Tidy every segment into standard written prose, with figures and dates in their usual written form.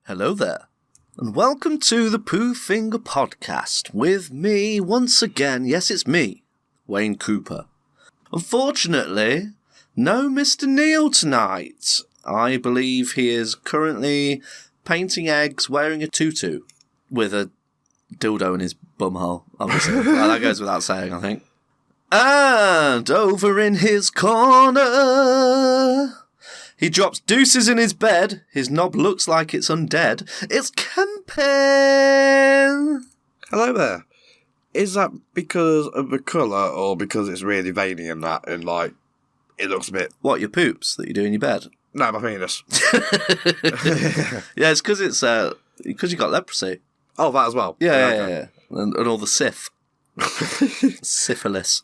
Hello there, and welcome to the Pooh Finger Podcast with me once again. Yes, it's me, Wayne Cooper. Unfortunately, no Mr Neal tonight. I believe he is currently painting eggs, wearing a tutu, with a dildo in his bumhole, obviously. Well, that goes without saying, I think. And over in his corner, he drops deuces in his bed. His knob looks like it's undead. It's Kemp. Hello there. Is that because of the colour or because it's really veiny and that, and like, it looks a bit... What, your poops that you do in your bed? No, my penis. Yeah, it's because you got leprosy. Oh, that as well? Yeah. And all the syph. Syphilis.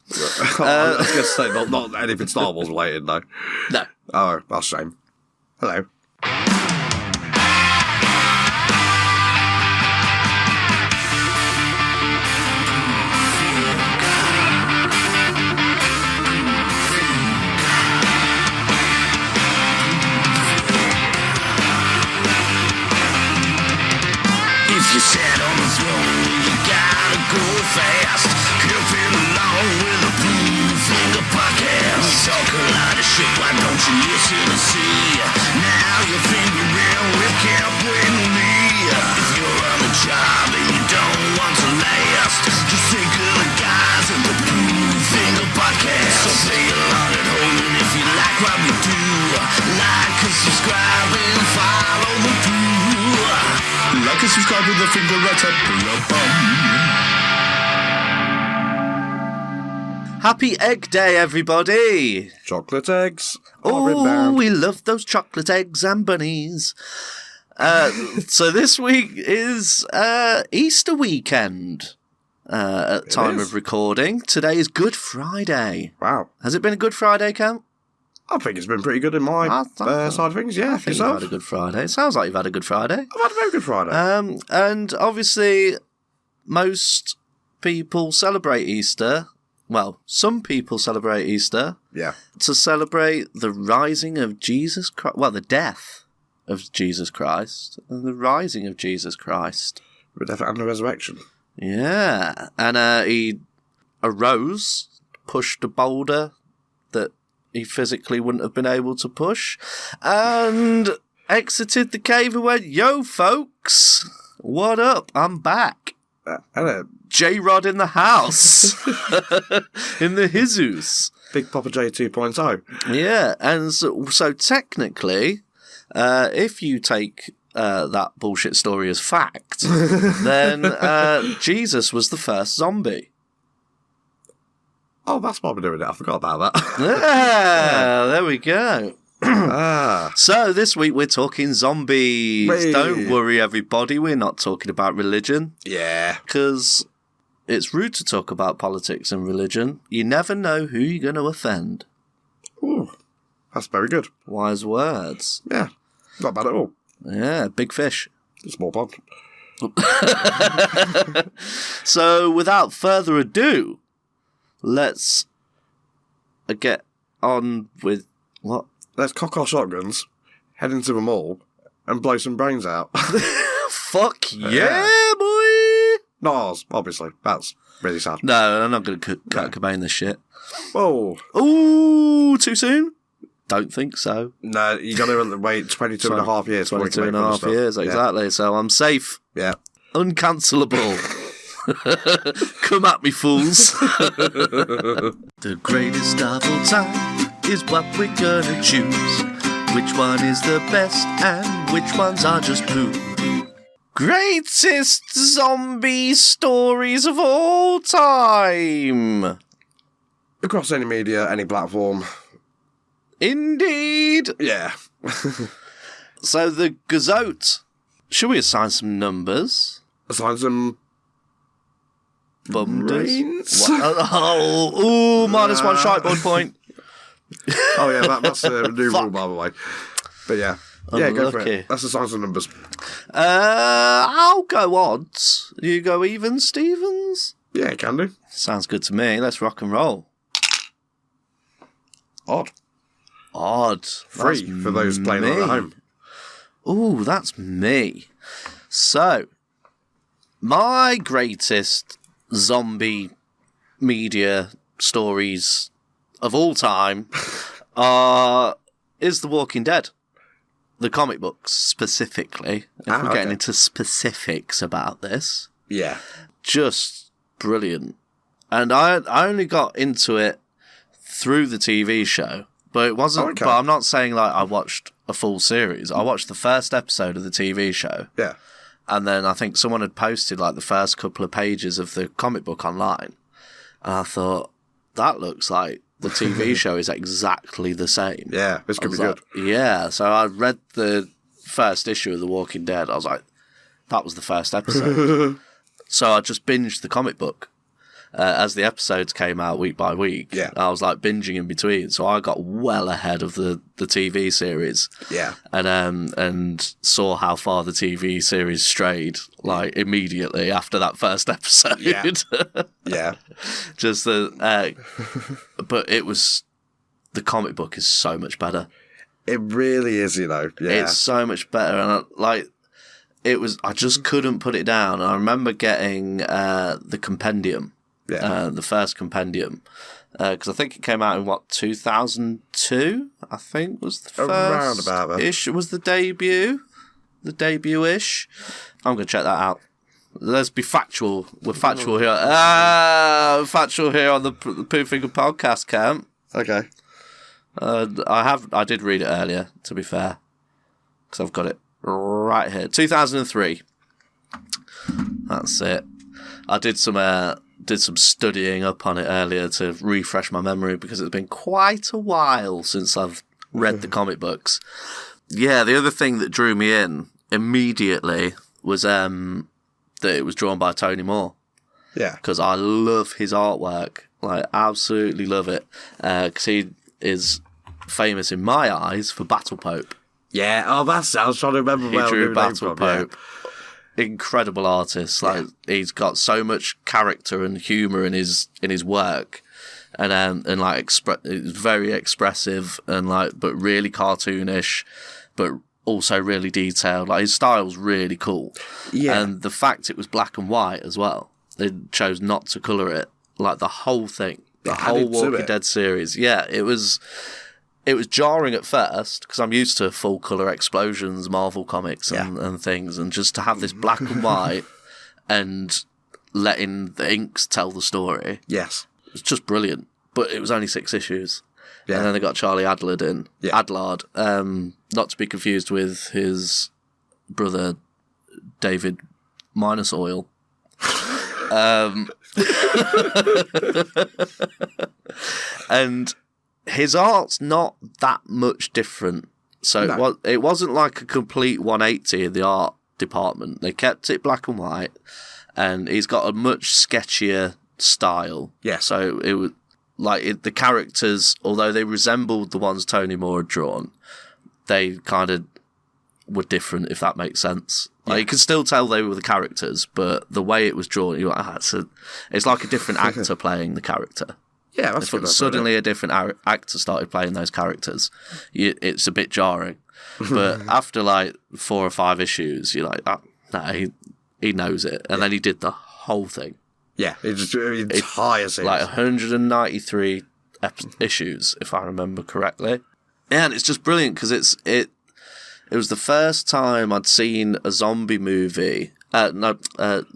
I was going to say, not anything Star Wars related, though. No. Oh, that's a shame. Hello. If you sat on the throne, you gotta go fast. Helping along with the Pooh Finger Podcast. We talk a lot of shit, why don't you listen and see? Now you're fingering with Kemp, Wayne, and me. If you're on the job and you don't want to last, just think of the guys at the Pooh Finger Podcast. So play along at home, and if you like what we do, like and subscribe and follow the Pooh. Like and subscribe with the finger right up your bum. Happy Egg Day, everybody! Chocolate eggs. Oh, we love those chocolate eggs and bunnies. So this week is Easter weekend at time of recording. Today is Good Friday. Wow. Has it been a Good Friday, Cam? I think it's been pretty good in my side of things, yeah. I think you've had a good Friday. It sounds like you've had a good Friday. I've had a very good Friday. And obviously, most people celebrate Easter. Well, some people celebrate Easter. Yeah. To celebrate the rising of Jesus Christ. Well, the death of Jesus Christ and the rising of Jesus Christ. The death and the resurrection. Yeah. And he arose, pushed a boulder that he physically wouldn't have been able to push, and exited the cave and went, "Yo, folks, what up? I'm back." Hello. J-Rod in the house. In the Jesus. Big Papa J 2.0. Yeah, and so technically, if you take that bullshit story as fact, then Jesus was the first zombie. Oh, that's why we're doing it. I forgot about that. Yeah, there we go. So this week we're talking zombies. Wait. Don't worry, everybody. We're not talking about religion. Yeah. Because it's rude to talk about politics and religion. You never know who you're going to offend. Ooh, that's very good. Wise words. Yeah, not bad at all. Yeah, big fish. Small pond. So without further ado, let's get on with what? Let's cock our shotguns, head into the mall, and blow some brains out. Fuck yeah, boy! Not ours, obviously. That's really sad. No, I'm not going to Kurt Cobain this shit. Whoa. Ooh, too soon? Don't think so. No, you got to wait 22 and a half years. 22 and a half years, exactly. So I'm safe. Yeah. Uncancelable. Come at me, fools. The greatest of all time is what we're gonna choose. Which one is the best and which ones are just poo? Greatest zombie stories of all time. Across any media, any platform. Indeed. Yeah. So the Gazote. Should we assign some numbers? Assign some... Bumders? Oh, minus one shiteboard point. Oh yeah, that's the new rule, by the way. But yeah. Yeah, go for it. Let's assign some numbers. I'll go odds. You go even, Stevens? Yeah, can do. Sounds good to me. Let's rock and roll. Odd. Odd. Free for those playing at home. Ooh, that's me. So, my greatest zombie media stories of all time is The Walking Dead. The comic books, specifically. If we're getting into specifics about this. Yeah. Just brilliant. And I only got into it through the TV show. But it wasn't. Okay. But I'm not saying like I watched a full series. I watched the first episode of the TV show. Yeah. And then I think someone had posted like the first couple of pages of the comic book online. And I thought, that looks like the TV show is exactly the same. Yeah, this could be good. Yeah, so I read the first issue of The Walking Dead. I was like, that was the first episode. So I just binged the comic book as the episodes came out week by week. Yeah. I was like binging in between. So I got well ahead of the TV series. Yeah. And saw how far the TV series strayed, like immediately after that first episode. Yeah. Yeah. Just but it was, the comic book is so much better. It really is, you know. Yeah. It's so much better, and I just couldn't put it down. And I remember getting the compendium, the first compendium, because I think it came out in 2002. I think was the first around about that. ish. It was the debut-ish. I'm gonna check that out. Let's be factual. We're factual here. Factual here on the Pooh Finger podcast, Kemp. Okay. I did read it earlier, to be fair, because I've got it right here. 2003. That's it. I did some studying up on it earlier to refresh my memory because it's been quite a while since I've read the comic books. Yeah, the other thing that drew me in immediately was that it was drawn by Tony Moore. Yeah. Because I love his artwork. Like, absolutely love it. Because he is famous in my eyes for Battle Pope. Yeah. Oh, I was trying to remember He where drew the name Battle from, yeah. Pope. Incredible artist. Like, he's got so much character and humour in his work. And like, it's very expressive and like, but really cartoonish, but also really detailed. Like, his style's really cool. Yeah. And the fact it was black and white as well. They chose not to colour it. Like, the whole thing. The whole Walking Dead series. Yeah, it was jarring at first, because I'm used to full colour explosions, Marvel comics and things, and just to have this black and white and letting the inks tell the story. Yes. It's just brilliant. But it was only 6 issues. Yeah. And then they got Charlie Adlard in. Yeah. Adlard. Not to be confused with his brother, David Minus Oil. And his art's not that much different. So it wasn't like a complete 180 in the art department. They kept it black and white. And he's got a much sketchier style. Yeah. So it was like the characters, although they resembled the ones Tony Moore had drawn, they kind of were different, if that makes sense. Like, you could still tell they were the characters, but the way it was drawn, you're like, it's like a different actor playing the character. Yeah, that's good. Suddenly a different actor started playing those characters. It's a bit jarring. But after like 4 or 5 issues, you're like, no, he knows it. And then he did the whole thing. Yeah, it's the entire series. Like 193 issues, if I remember correctly. Yeah, and it's just brilliant because it was the first time I'd seen a zombie movie,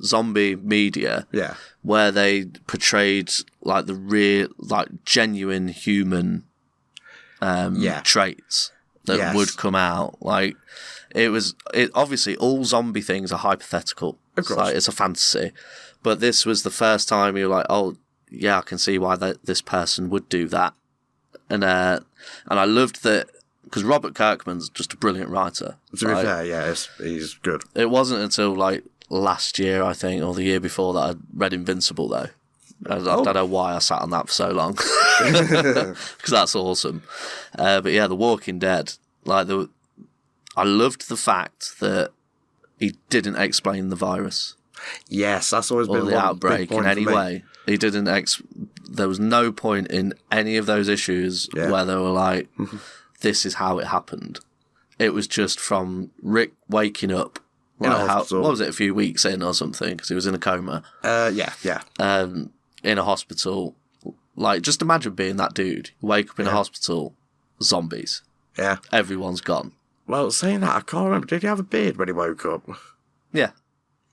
zombie media, where they portrayed like the real, like genuine human traits that would come out. Like it obviously all zombie things are hypothetical. Of course. Like, it's a fantasy. But this was the first time you're like, oh, yeah, I can see why this person would do that. And I loved that, because Robert Kirkman's just a brilliant writer. To be fair, yeah, he's good. It wasn't until like last year, I think, or the year before, that I read Invincible, though. I don't know why I sat on that for so long, because that's awesome. But yeah, The Walking Dead, like I loved the fact that he didn't explain the virus. Yes, that's always been the outbreak in any way. He didn't. There was no point in any of those issues where they were like, "This is how it happened." it was just from Rick waking up. In a Like hospital. what was it, a few weeks in or something, because he was in a coma. Yeah. In a hospital. Like, just imagine being that dude. You wake up in a hospital, zombies. Yeah. Everyone's gone. Well, saying that, I can't remember. Did he have a beard when he woke up? Yeah.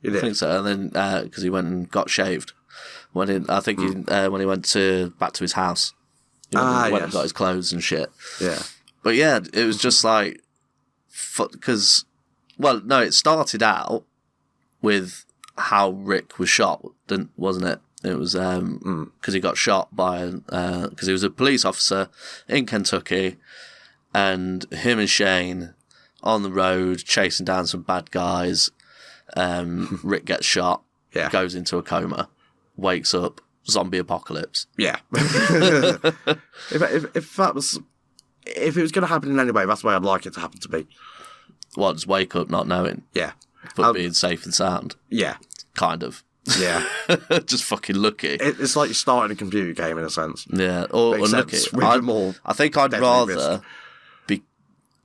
He I did. think so. And then, because he went and got shaved. When he went back to his house. He went and got his clothes and shit. Yeah. But yeah, it was just like, because, well, no, it started out with how Rick was shot, wasn't it? It was because he got shot by, because he was a police officer in Kentucky, and him and Shane on the road chasing down some bad guys. Rick gets shot, goes into a coma, wakes up, zombie apocalypse. Yeah. if it was going to happen in any way, that's the way I'd like it to happen to be. What, just wake up not knowing, Yeah. but being safe and sound? Yeah. Kind of. Yeah. Just fucking lucky. It's like you're starting a computer game in a sense. Yeah, or Makes unlucky. sense, with more I think I'd deadly rather risk. be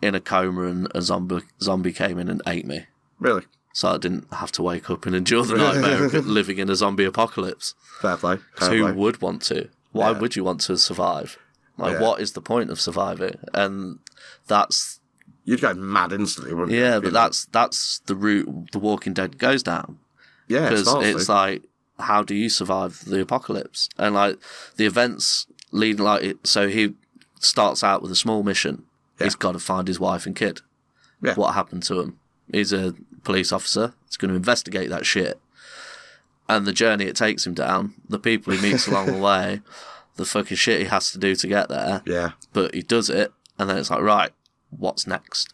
in a coma and a zombie came in and ate me, Really? so I didn't have to wake up and endure the nightmare of living in a zombie apocalypse. Fair play. 'Cause who would want to? Why would you want to survive? Like, what is the point of surviving? And that's You'd go mad instantly, wouldn't you? but that's the route The Walking Dead goes down. Yeah, Because it's like, how do you survive the apocalypse? And like the events leading, like it, so he starts out with a small mission. He's got to find his wife and kid. Yeah. What happened to him? He's a police officer. He's going to investigate that shit. And the journey it takes him down, the people he meets along the way, the fucking shit he has to do to get there. Yeah. But he does it, and then it's like, right, what's next?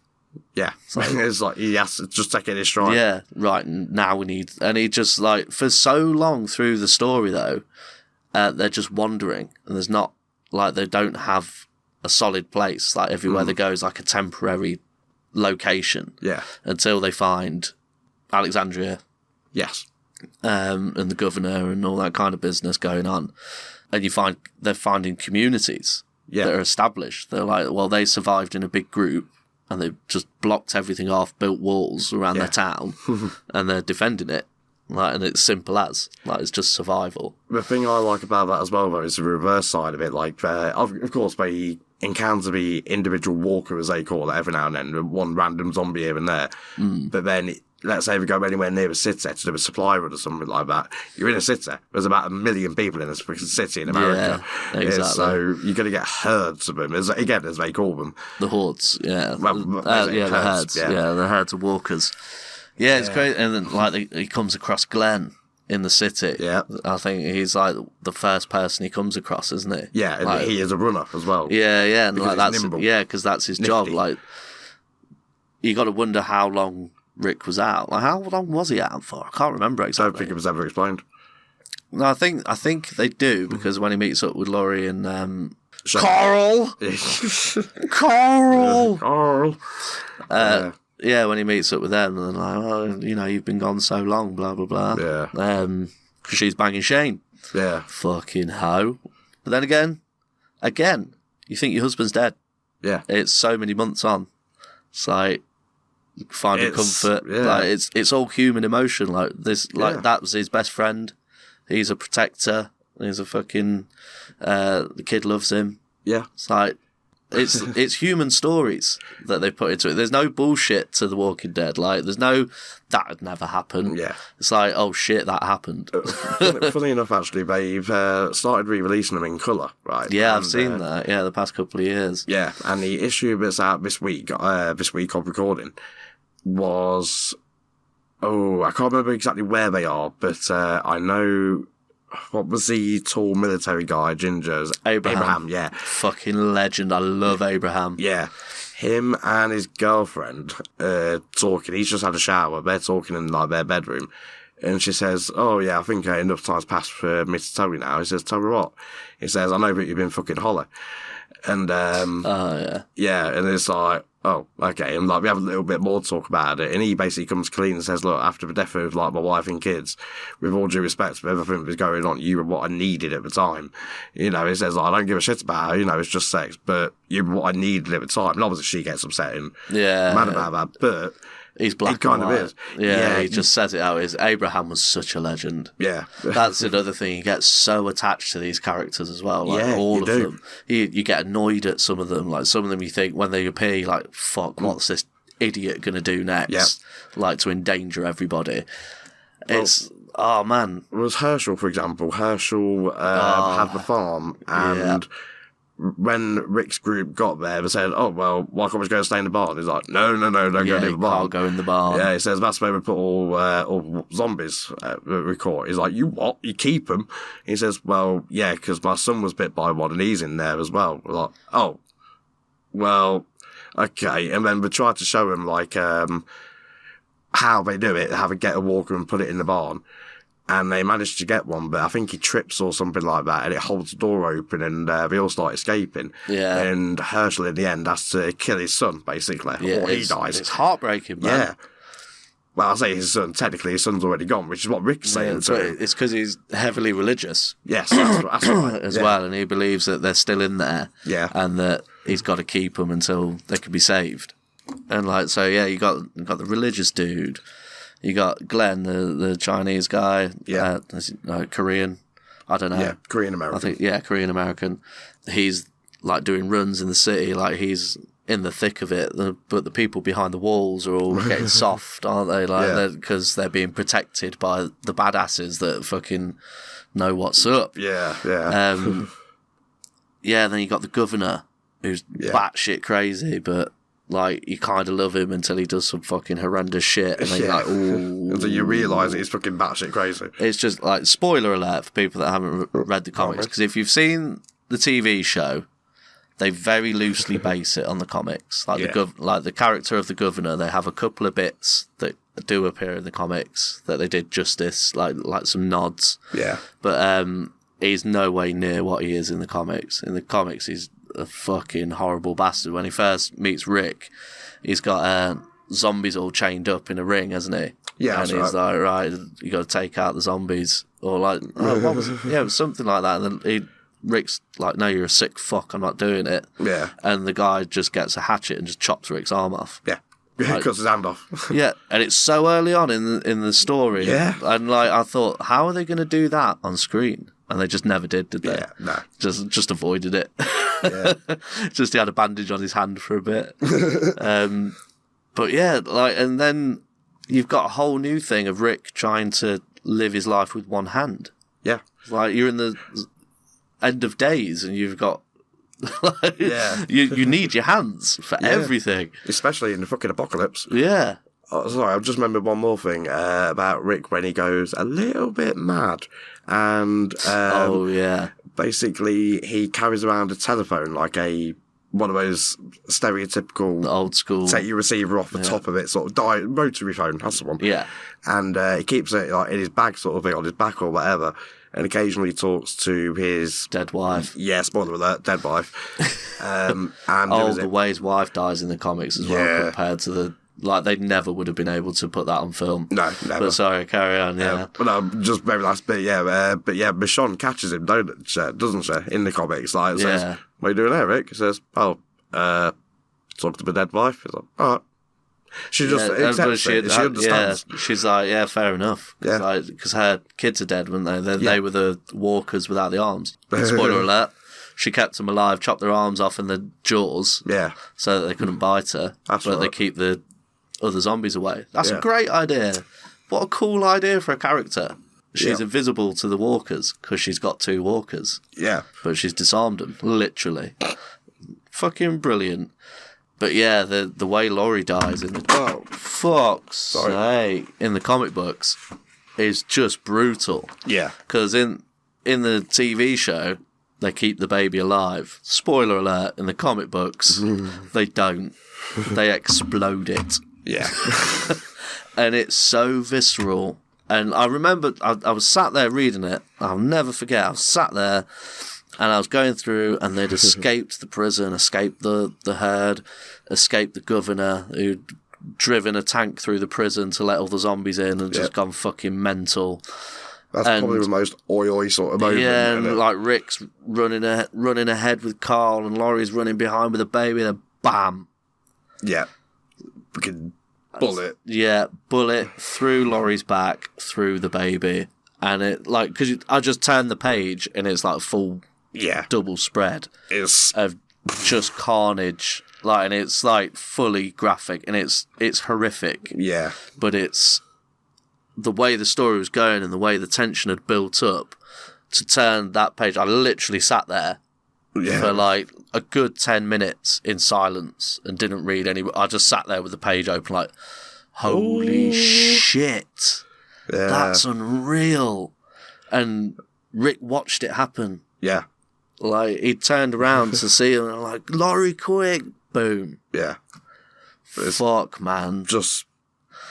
Yeah. It's like he has to just take it in his stride. Yeah, right. Now we need, and he just like for so long through the story though, they're just wandering, and there's not like they don't have a solid place. Like everywhere they go is like a temporary location. Yeah. Until they find Alexandria, Yes. and the governor and all that kind of business going on, and they're finding communities that are established. They're like, well, they survived in a big group. And they've just blocked everything off, built walls around their town, and they're defending it. Like, and it's simple as. Like, it's just survival. The thing I like about that as well, though, is the reverse side of it. Like, of course, they encounter the individual walker, as they call it, every now and then, one random zombie here and there. But then, let's say we go anywhere near a city to do a supply run or something like that. You're in a city. There's about 1 million people in this city in America. Yeah, exactly. So you're going to get herds of them, as they call them. The hoards, yeah. Well, the herds. yeah. The herds of walkers. Yeah, it's great. And then, like, he comes across Glenn in the city. Yeah. I think he's, like, the first person he comes across, isn't he? Yeah, and like, he is a runner as well. Yeah. And Because like, he's nimble. because that's his Nifty. job. Like, you got to wonder how long Rick was out. Like, how long was he out for? I can't remember I exactly. don't think it was ever explained. No, I think they do, because when he meets up with Laurie and Shane. Carl, Carl. yeah, when he meets up with them, and they're like, "Oh, you know, you've been gone so long, blah blah blah." Yeah. Because she's banging Shane. Yeah. Fucking hoe. But then again, you think your husband's dead. Yeah. It's so many months on. It's like finding comfort. Yeah. Like it's all human emotion. Like this, like Yeah. that was his best friend. He's a protector. He's a fucking. The kid loves him. Yeah. It's like it's human stories that they put into it. There's no bullshit to The Walking Dead. Like there's no that would never happen. Yeah. It's like, oh shit, that happened. Funny enough, actually, they've started re-releasing them in colour, right? Yeah, And, I've seen that. Yeah, the past couple of years. Yeah, and the issue that's out this week of recording, was... Oh, I can't remember exactly where they are, but I know... What was the tall military guy, Ginger's? Abraham, yeah. Fucking legend. I love Abraham. Yeah. Him and his girlfriend talking. He's just had a shower. They're talking in like their bedroom. And she says, oh yeah, I think enough time's passed for me to tell you now. He says, tell me what? He says, I know that you've been fucking holler. And, Oh, yeah, and it's like, oh, okay. And, like, we have a little bit more to talk about it. And he basically comes clean and says, look, after the death of, like, my wife and kids, with all due respect for everything that was going on, you were what I needed at the time. You know, he says, like, I don't give a shit about her, you know, it's just sex, but you were what I needed at the time. And obviously she gets upset and mad about that, but... He's black he kind and of white. is. Yeah, he just says it how it is. Abraham was such a legend. Yeah. That's another thing. You get so attached to these characters as well. Like, all of them. You get annoyed at some of them. Like, some of them you think, when they appear, you're like, fuck, what's this idiot going to do next? Yep. Like, to endanger everybody. It's... Oh, man. It was Herschel, for example. Herschel had the farm, and when Rick's group got there, they said, oh, well, why can't we just go and stay in the barn? He's like, no, don't go in the barn. Can't go in the barn. Yeah, he says, that's where we put all zombies we caught. He's like, you what? You keep them? He says, well, yeah, because my son was bit by one and he's in there as well. We're like, oh, well, okay. And then we tried to show him, like, how they do it, how they get a walker and put it in the barn. And they managed to get one, but I think he trips or something like that, and it holds the door open, and they all start escaping. Yeah. And Herschel, in the end, has to kill his son, basically, or he dies. It's heartbreaking, man. Yeah. Well, I say his son. Technically, his son's already gone, which is what Rick's saying. So it's because he's heavily religious. Yes, that's right. As well, and he believes that they're still in there. Yeah. And that he's got to keep them until they can be saved. And, like, so, yeah, you got the religious dude. You got Glenn, the Chinese guy, Korean, I don't know. Yeah, Korean-American. I think, Korean American. He's, like, doing runs in the city, like, he's in the thick of it, but the people behind the walls are all getting soft, aren't they? Like, because they're being protected by the badasses that fucking know what's up. Yeah. Then you got the governor, who's batshit crazy, but... like, you kind of love him until he does some fucking horrendous shit, and then you're like, ooh. Until you realise he's fucking batshit crazy. It's just, like, spoiler alert for people that haven't read the comics, because if you've seen the TV show, they very loosely base it on the comics. Like, the character of the governor, they have a couple of bits that do appear in the comics that they did justice, like some nods. Yeah. But he's no way near what he is in the comics. In the comics, he's a fucking horrible bastard. When he first meets Rick, he's got zombies all chained up in a ring, hasn't he? Yeah, and he's like, right, you got to take out the zombies, or like, what was it? Yeah, it was something like that. And then Rick's like, no, you're a sick fuck, I'm not doing it. Yeah. And the guy just gets a hatchet and just chops Rick's arm off. Yeah. Like, cuts his hand off. Yeah, and it's so early on in the story. Yeah. And like, I thought, how are they going to do that on screen? And they just never did they? Yeah, no. Just avoided it. Yeah. Just he had a bandage on his hand for a bit. But yeah, like, and then you've got a whole new thing of Rick trying to live his life with one hand. Yeah. Like, you're in the end of days and you've got like, you need your hands for everything. Especially in the fucking apocalypse. Yeah. Oh, sorry, I've just remembered one more thing about Rick when he goes a little bit mad. And basically he carries around a telephone like one of those stereotypical old school take your receiver off the top of it sort of rotary phone. That's the one. Yeah. And he keeps it like in his bag sort of thing, on his back or whatever, and occasionally talks to his dead wife. Yeah, spoiler alert, dead wife. And the way his wife dies in the comics as well, compared to the. Like, they never would have been able to put that on film. No, never. But sorry, carry on, But no, just very last bit, Michonne catches him, doesn't she, in the comics? Like, says, what are you doing there, Rick? He says, talk to my dead wife. He's like, all right. She just accepts it. She understands. Yeah, she's like, fair enough. Yeah. Because her kids are dead, weren't they? They were the walkers without the arms. Spoiler alert. She kept them alive, chopped their arms off in the jaws so that they couldn't bite her. They keep the other zombies away. That's a great idea. What a cool idea for a character. She's invisible to the walkers because she's got two walkers. Yeah. But she's disarmed them, literally. Fucking brilliant. But yeah, the way Laurie dies in the fuck's sake in the comic books is just brutal. Yeah. Because in the TV show, they keep the baby alive. Spoiler alert, in the comic books, they don't. They explode it. Yeah. And it's so visceral. And I remember I was sat there reading it. I'll never forget. I was sat there And I was going through, and they'd escaped the prison, escaped the herd, escaped the governor, who'd driven a tank through the prison to let all the zombies in and just gone fucking mental. That's probably the most oi sort of moment. Yeah, and like Rick's running ahead with Carl, and Laurie's running behind with a baby, then bam. Yeah. Fucking bullet. Yeah, bullet through Laurie's back, through the baby. And it, like, because I just turned the page, and it's like full double spread of just carnage. Like, and it's like fully graphic, and it's horrific. Yeah. But it's the way the story was going and the way the tension had built up to turn that page. I literally sat there for like a good 10 minutes in silence and didn't read any. I just sat there with the page open, like, holy shit, that's unreal. And Rick watched it happen. Yeah. Like, he turned around to see him, and I'm like, Laurie, quick, boom. Yeah. Fuck, man. Just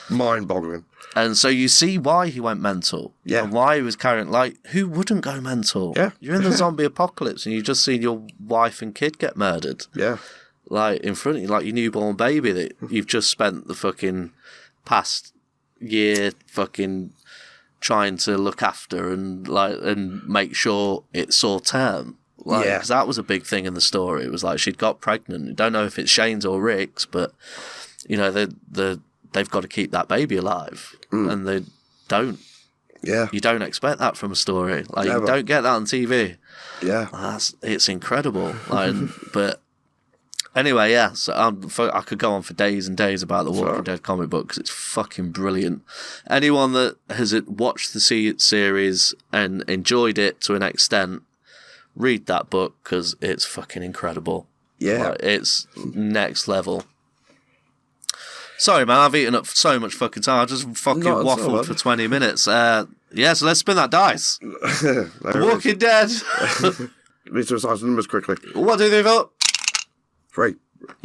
mind-boggling. And so you see why he went mental. Yeah. And why he was carrying, like, who wouldn't go mental? Yeah. You're in the zombie apocalypse, and you've just seen your wife and kid get murdered. Yeah. Like, in front of you, like your newborn baby that you've just spent the fucking past year fucking trying to look after and make sure it saw term. Like, because that was a big thing in the story. It was like she'd got pregnant. You don't know if it's Shane's or Rick's, but you know they've got to keep that baby alive, and they don't. Yeah, you don't expect that from a story. Like, never. You don't get that on TV. Yeah, it's incredible. Like, but anyway, yeah. So I could go on for days and days about the Walking Dead comic book because it's fucking brilliant. Anyone that has watched the series and enjoyed it to an extent, read that book because it's fucking incredible. Yeah, like, it's next level. Sorry, man, I've eaten up so much fucking time. I just fucking waffled for 20 minutes. So let's spin that dice. Walking Dead. Need to recite the numbers quickly. 1, 2, 3, 4. 3.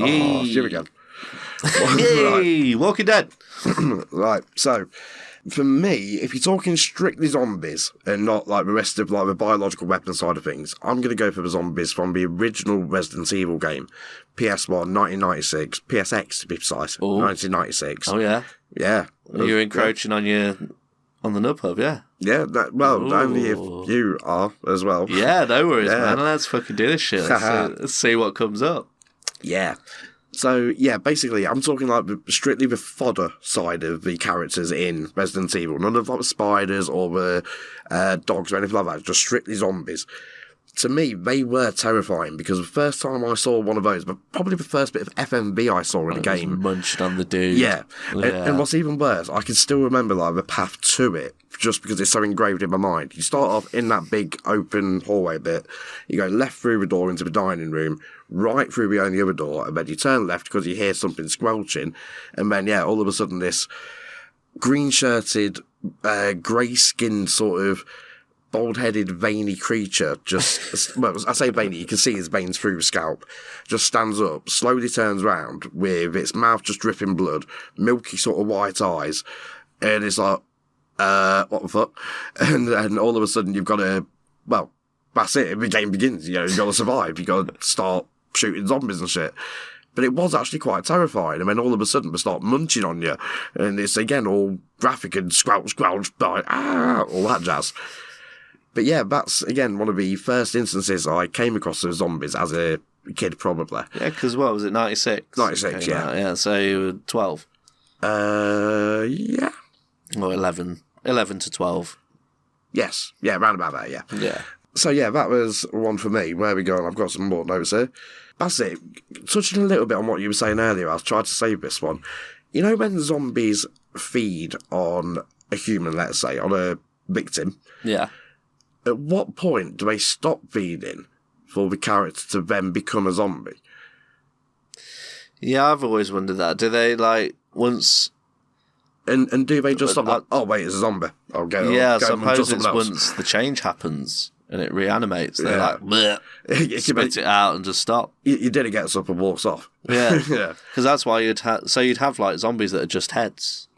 Oh, here we go. Yay! Walking Dead. Right, so for me, if you're talking strictly zombies and not like the rest of like the biological weapon side of things, I'm going to go for the zombies from the original Resident Evil game. PS1, 1996, PSX to be precise, 1996. Oh, yeah? Yeah. You're encroaching on the Nub Hub, yeah? Yeah, only if you are as well. Yeah, no worries, man. Let's fucking do this shit. Let's see what comes up. Yeah. So, yeah, basically, I'm talking like strictly the fodder side of the characters in Resident Evil. None of like the spiders or the dogs or anything like that. Just strictly zombies. To me, they were terrifying because the first time I saw one of those, but probably the first bit of FMV I saw in a game. Munched on the dude. Yeah. And what's even worse, I can still remember like the path to it just because it's so engraved in my mind. You start off in that big open hallway bit. You go left through the door into the dining room, right through the only other door, and then you turn left because you hear something squelching. And then, all of a sudden this green-shirted, grey-skinned sort of bald-headed, veiny creature just, well, I say veiny, you can see his veins through his scalp, just stands up, slowly turns round with its mouth just dripping blood, milky sort of white eyes, and it's like, what the fuck? And all of a sudden you've got to, well, that's it, the game begins, you've got to survive, you've got to start shooting zombies and shit. But it was actually quite terrifying, and then all of a sudden they start munching on you, and it's again all graphic and squelch, all that jazz. But yeah, that's, again, one of the first instances I came across of zombies as a kid, probably. Yeah, because what was it, 96? 96, yeah. Yeah, so you were 12? Yeah. Or 11 to 12. Yes. Yeah, round about that, yeah. Yeah. So yeah, that was one for me. Where we go? I've got some more notes here. That's it. Touching a little bit on what you were saying earlier, I'll try to save this one. You know when zombies feed on a human, let's say, on a victim? Yeah. At what point do they stop feeding for the character to then become a zombie? Yeah, I've always wondered that. Do they, like, once... And do they just stop like, oh, wait, it's a zombie. I'll go. Yeah, I suppose it's once the change happens and it reanimates. They're like, bleh, spit it out and just stop. You did it, gets up and walks off. Yeah. Yeah. Because that's why you'd have, like, zombies that are just heads.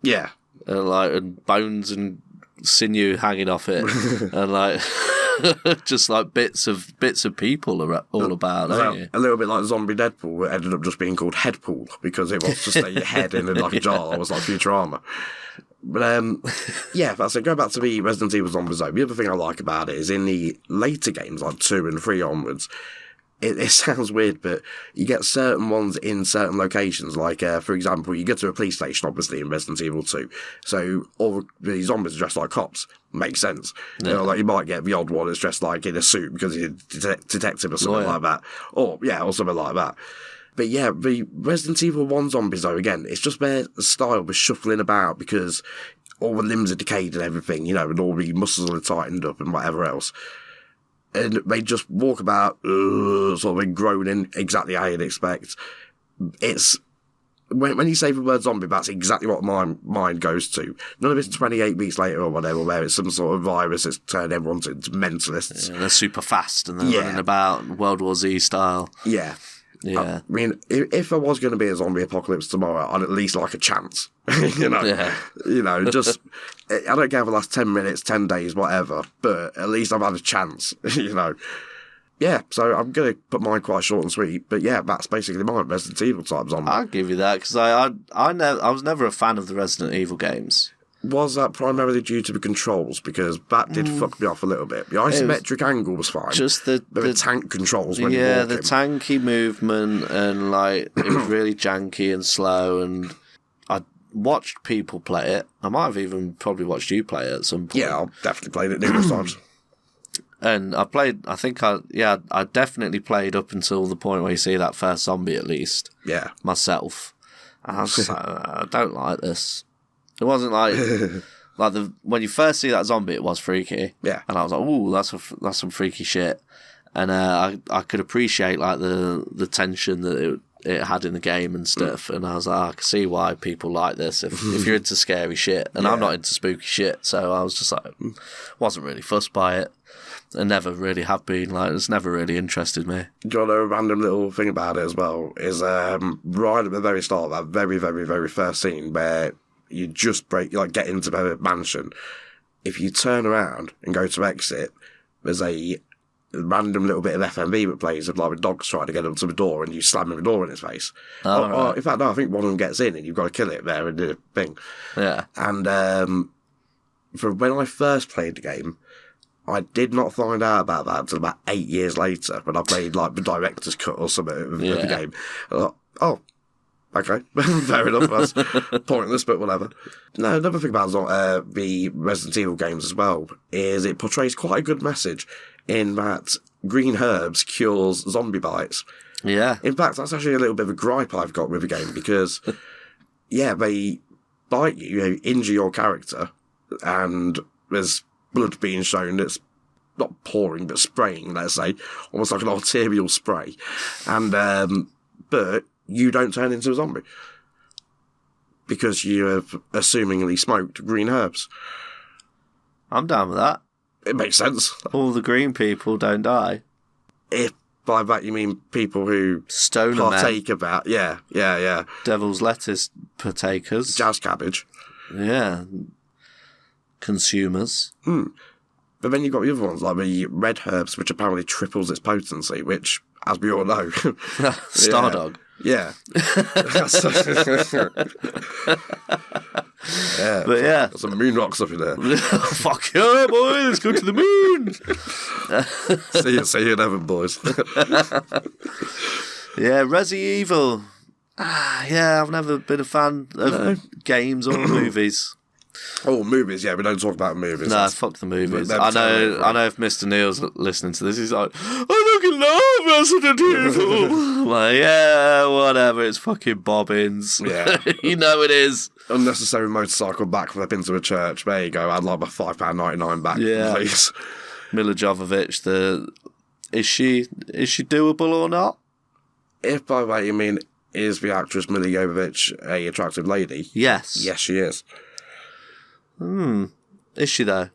Yeah. And bones and sinew hanging off it. And, like... Just like bits of people are all about, don't you? A little bit like Zombie Deadpool, it ended up just being called Headpool because it was just a head in like a jar. It was like Futurama. But yeah, that's it. Go back to the Resident Evil Zombie Zone. The other thing I like about it is in the later games, like 2 and 3 onwards, it sounds weird, but you get certain ones in certain locations. Like, for example, you get to a police station, obviously, in Resident Evil 2. So all the zombies are dressed like cops. Makes sense. Yeah. You know, like, you might get the odd one that's dressed like in a suit because he's a detective or something like that. Or something like that. But yeah, the Resident Evil 1 zombies, though, again, it's just their style was shuffling about because all the limbs are decayed and everything, you know, and all the muscles are tightened up and whatever else. And they just walk about, sort of groaning exactly how you'd expect. It's when you say the word zombie, that's exactly what my mind goes to. None of it's 28 weeks later or whatever, where it's some sort of virus that's turned everyone into mentalists. Yeah, they're super fast and they're running about World War Z style. Yeah. Yeah. I mean, if there was going to be a zombie apocalypse tomorrow, I'd at least like a chance. You know, just, I don't care for the last 10 minutes, 10 days, whatever, but at least I've had a chance, you know. Yeah, so I'm going to put mine quite short and sweet, but yeah, that's basically mine, Resident Evil type zombie. I'll give you that, because I was never a fan of the Resident Evil games. Was that primarily due to the controls? Because that did fuck me off a little bit. The isometric angle was fine. Just the tank controls when you walk the tanky movement, and like it was really janky and slow. And I watched people play it. I might have even probably watched you play it at some point. Yeah, I've definitely played it numerous times. And I definitely played up until the point where you see that first zombie, at least. Yeah. Myself. And I was just like, I don't like this. It wasn't like when you first see that zombie, it was freaky. Yeah. And I was like, ooh, that's some freaky shit. And I could appreciate like the tension that it had in the game and stuff. And I was like, I can see why people like this if you're into scary shit. And I'm not into spooky shit, so I was just like, wasn't really fussed by it. I never really have been. Like, it's never really interested me. Do you know a random little thing about it as well? Is right at the very start, that very, very, very first scene where you just get into the mansion. If you turn around and go to exit, there's a random little bit of FMV that plays of like the dogs trying to get up to the door and you slam the door in his face. Right. In fact, no, I think one of them gets in and you've got to kill it there and do the thing. Yeah. And from when I first played the game, I did not find out about that until about 8 years later when I played like the director's cut or something of the game. I thought, oh, okay, fair enough, that's pointless, but whatever. No, another thing about the Resident Evil games as well is it portrays quite a good message in that green herbs cures zombie bites. Yeah. In fact, that's actually a little bit of a gripe I've got with the game because, yeah, they bite you, injure your character, and there's blood being shown that's not pouring, but spraying, let's say, almost like an arterial spray. And, but you don't turn into a zombie because you have assumingly smoked green herbs. I'm down with that. It makes sense. All the green people don't die. If by that you mean people who Stoner partake men. about, yeah. Devil's lettuce partakers. Jazz cabbage. Yeah. Consumers. But then you've got the other ones, like the red herbs, which apparently triples its potency, which, as we all know... Stardog. Yeah. Yeah. But yeah. Got some moon rocks up in there. Fuck yeah, boy, let's go to the moon. See you in heaven, boys. Yeah, Resi Evil. Yeah, I've never been a fan of games or movies. Oh, movies, yeah, we don't talk about movies. No, fuck the movies. I know if Mr Neal's listening to this, he's like, I fucking love Resident Evil. Like, yeah, whatever, it's fucking bobbins. Yeah. You know it is. Unnecessary motorcycle backflip into a church. There you go, I'd like my £5.99 back, please. Mila Jovovich, is she doable or not? If by that you mean, is the actress Mila Jovovich a attractive lady? Yes. Yes, she is. Is she though?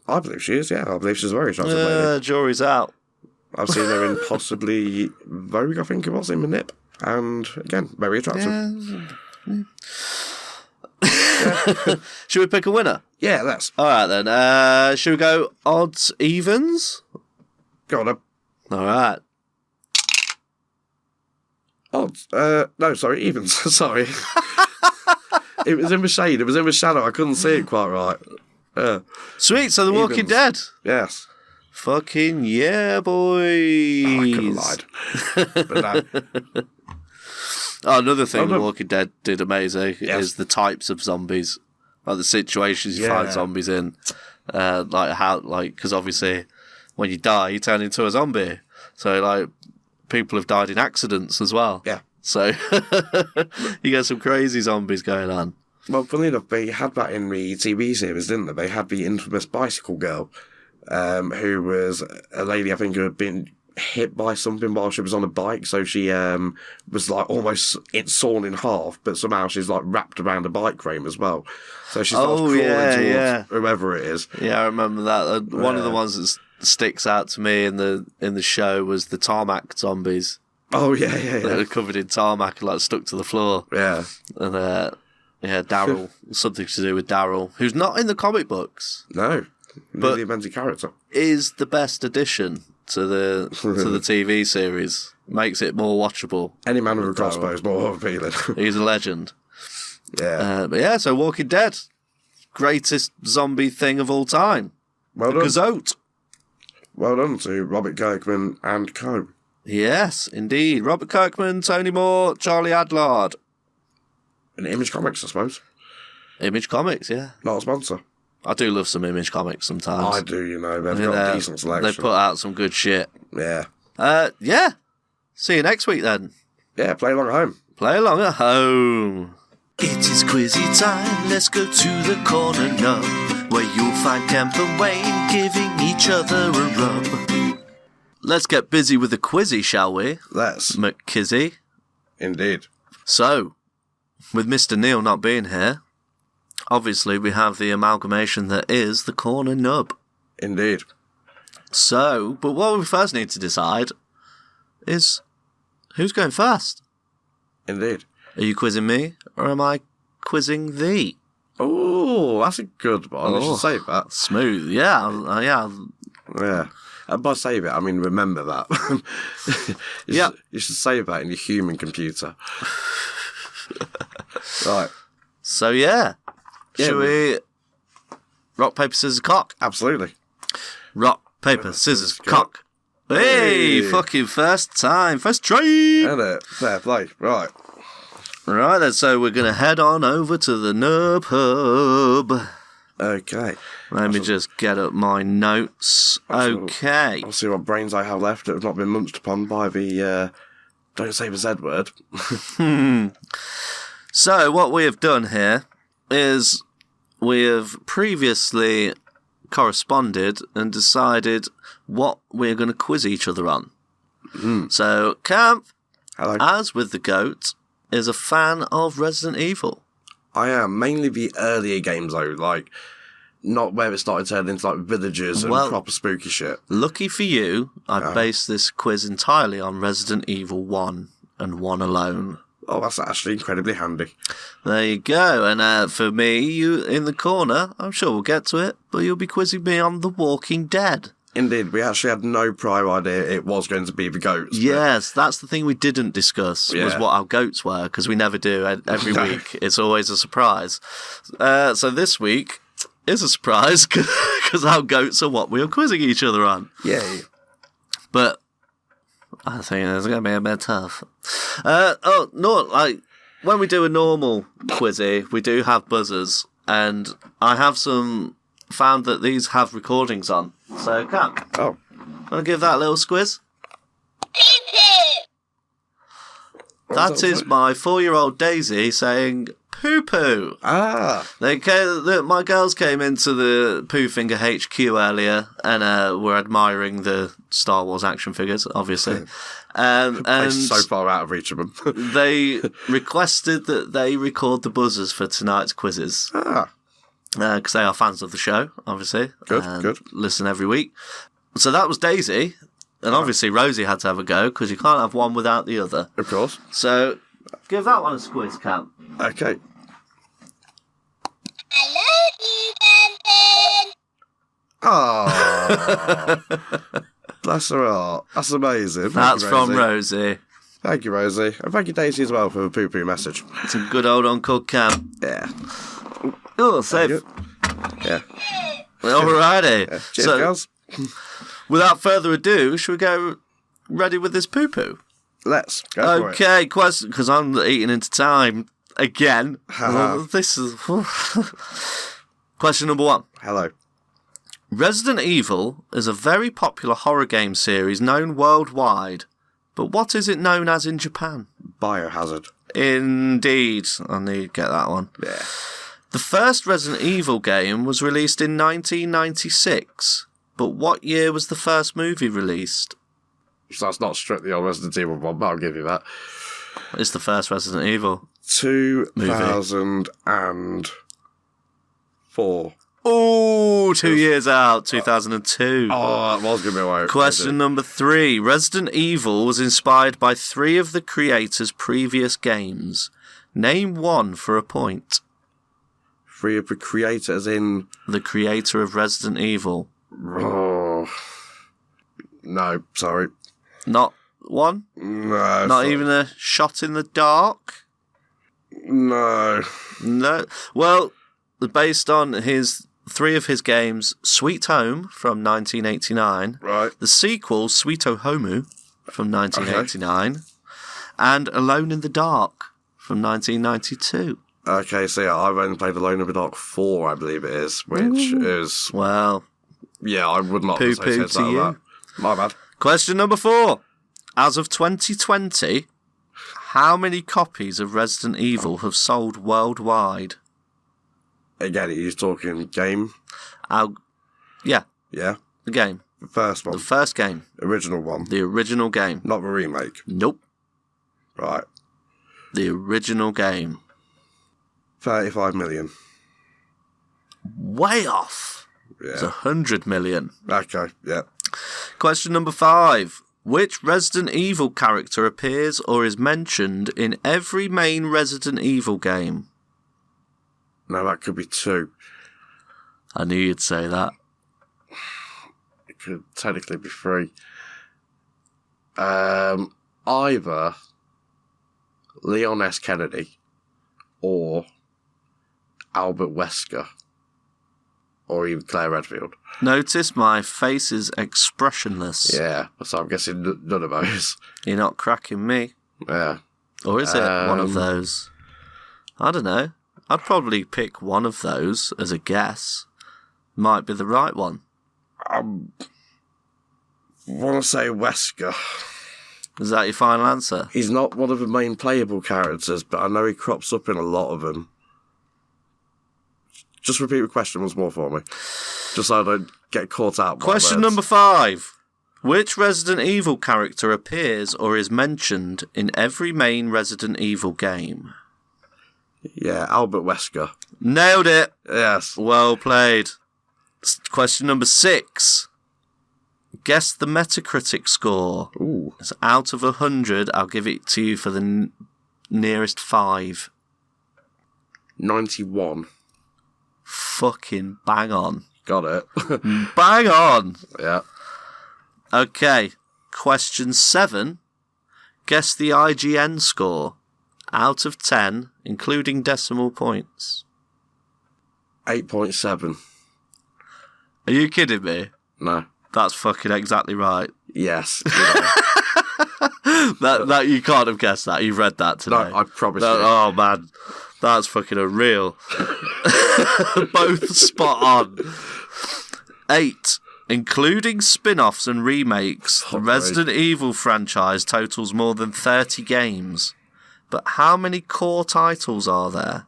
I believe she is, yeah. I believe she's a very attractive lady. Jury's out. I've seen her in possibly Vogue, I think it was, in the Nip. And, again, very attractive. Yeah. Should we pick a winner? Yeah, let's. All right, then. Should we go odds, evens? Go on, then. All right. Odds. No, sorry, evens. Sorry. It was in the shade. It was in the shadow. I couldn't see it quite right. Sweet, so The Walking Evens. Dead. Yes. Fucking yeah, boys. Oh, I could have lied. But no. Oh, another thing Oh, no. The Walking Dead did amazing is the types of zombies. Like the situations you find zombies in. Because obviously when you die, you turn into a zombie. So, like, people have died in accidents as well. Yeah. So, you get some crazy zombies going on. Well, funny enough, they had that in the TV series, didn't they? They had the infamous bicycle girl, who was a lady, I think, who had been hit by something while she was on a bike. So she was like almost sawn in half, but somehow she's like wrapped around a bike frame as well. So she's crawling towards whoever it is. Yeah, I remember that. One of the ones that sticks out to me in the show was the tarmac zombies. Oh, yeah. They were covered in tarmac and like stuck to the floor. Yeah. And Daryl, something to do with Daryl, who's not in the comic books. No. But Really amazing character. Is the best addition to the TV series. Makes it more watchable. Any man with a crossbow is more appealing. He's a legend. Yeah. But yeah, so Walking Dead. Greatest zombie thing of all time. Well done. Gazote. Well done to Robert Kirkman and co. Yes, indeed. Robert Kirkman, Tony Moore, Charlie Adlard. And Image Comics, I suppose. Image Comics, yeah. Not a sponsor. I do love some Image Comics sometimes. I do, you know. They've got a decent selection. They put out some good shit. Yeah. Yeah. See you next week then. Yeah, play along at home. Play along at home. It is quizzy time, let's go to the Korner Nub, where you'll find Kemp and Wayne giving each other a rub. Let's get busy with the quizzy, shall we? Let's. McKizzy. Indeed. So, with Mr Neal not being here, obviously we have the amalgamation that is the Korner Nub. Indeed. So, but what we first need to decide is who's going first? Indeed. Are you quizzing me, or am I quizzing thee? Oh, that's a good one. I should save that. Smooth, yeah. Yeah. And by save it, I mean remember that. You should save that in your human computer. Right. So, yeah. Should we... Rock, paper, scissors, cock? Absolutely. Rock, paper, scissors, cock. Hey, fucking first time. First try. Isn't it? Fair play. Right. Right, then, so we're going to head on over to the Nub Hub. Okay. Let me just get up my notes. Okay. I'll see what brains I have left that have not been munched upon by the, don't say the Z word. So, what we have done here is we have previously corresponded and decided what we're going to quiz each other on. So, Camp, Hello. as with the goat, is a fan of Resident Evil. I am. Mainly the earlier games, though. Like, not where it started turning into, like, villagers and proper spooky shit. Lucky for you, I based this quiz entirely on Resident Evil 1 and 1 alone. Oh, that's actually incredibly handy. There you go. And for me, you in the corner, I'm sure we'll get to it, but you'll be quizzing me on The Walking Dead. Indeed, we actually had no prior idea it was going to be the goats. Yes, that's the thing we didn't discuss, was what our goats were, because we never do every week. It's always a surprise. So this week is a surprise, because our goats are what we are quizzing each other on. Yay. But I think it's going to be a bit tough. When we do a normal quizzy, we do have buzzers, and I have found that these have recordings on. So, Cap, Oh. want to give that a little squiz? That is my 4-year-old Daisy saying poo-poo. Ah. My girls came into the Pooh Finger HQ earlier and were admiring the Star Wars action figures, obviously. And So far out of reach of them. they requested that they record the buzzers for tonight's quizzes. Ah. Because they are fans of the show, obviously. Good. Listen every week. So that was Daisy. And obviously Rosie had to have a go, because you can't have one without the other. Of course. So give that one a squiz, Cam. Okay. Oh, bless her heart. That's amazing. That's from Rosie. Thank you, Rosie. And thank you, Daisy, as well, for the poo-poo message. It's a good old Uncle Kemp. Yeah. Oh, safe. Yeah. Alrighty. Yeah. Cheers, girls. Without further ado, should we go ready with this poo-poo? Let's go for it. Okay, question, because I'm eating into time again. Haha. This is... Question number 1. Hello. Resident Evil is a very popular horror game series known worldwide, but what is it known as in Japan? Biohazard. Indeed. I need to get that one. Yeah. The first Resident Evil game was released in 1996, but what year was the first movie released? So that's not strictly on Resident Evil 1, but I'll give you that. It's the first Resident Evil 2004. Oh, 2 years out, 2002. Oh, that was going to be right. Question number 3. Resident Evil was inspired by 3 of the creators' previous games. Name one for a point. 3 of the creators in... The creator of Resident Evil. Oh. No, sorry. Not one? No. Not even a shot in the dark? No. No. Well, based on 3 of his games, Sweet Home from 1989, Right. the sequel, Sweeto Homu from 1989, and Alone in the Dark from 1992. Okay, so yeah, I've only played Alone in the Dark 4, I believe it is, which is... Well, Yeah, I would not poo-poo associate to that with you. that. My bad. Question number 4. As of 2020, how many copies of Resident Evil have sold worldwide? Again, he's talking game. Yeah, Yeah. the game. The first one. The first game. Original one. The original game. Not the remake. Nope. Right. The original game. 35 million. Way off. It's Yeah. 100 million. Okay, yeah. Question number 5. Which Resident Evil character appears or is mentioned in every main Resident Evil game? No, that could be 2. I knew you'd say that. It could technically be 3. Either Leon S. Kennedy or Albert Wesker or even Claire Redfield. Notice my face is expressionless. Yeah, so I'm guessing none of those. You're not cracking me. Yeah. Or is it one of those? I don't know. I'd probably pick one of those as a guess. Might be the right one. I want to say Wesker. Is that your final answer? He's not one of the main playable characters, but I know he crops up in a lot of them. Just repeat the question once more for me. Just so I don't get caught out by Question words. number 5. Which Resident Evil character appears or is mentioned in every main Resident Evil game? Yeah, Albert Wesker. Nailed it. Yes. Well played. Question number 6. Guess the Metacritic score. Ooh. It's out of 100. I'll give it to you for the nearest 5. 91. Fucking bang on. Got it. Bang on. Yeah. Okay. Question 7. Guess the IGN score. Out of 10, including decimal points. 8.7. Are you kidding me? No. That's fucking exactly right. Yes. You know. That you can't have guessed that. You've read that today. No, I promise you. Oh man, that's fucking unreal. Both spot on. 8. Including spin-offs and remakes, the Resident Evil franchise totals more than 30 games. But how many core titles are there?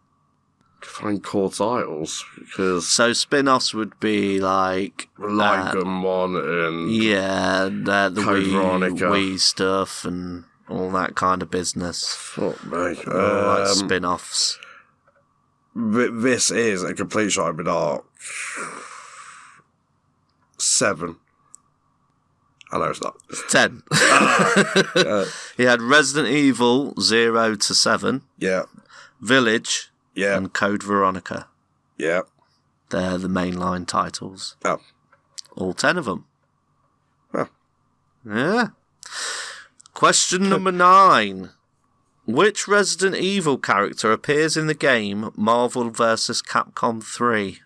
Find core titles, because So spin-offs would be like... Light Gun 1 and... Yeah, the Code Veronica. Wii stuff and all that kind of business. Fuck me. Like spin-offs. This is a complete shot in the dark. 7. I know it's not. 10. He had Resident Evil 0 to 7, Yeah. Village, Yeah. and Code Veronica. Yeah. They're the mainline titles. Oh. All 10 of them. Huh. Yeah. Question number 9. Which Resident Evil character appears in the game Marvel vs. Capcom 3?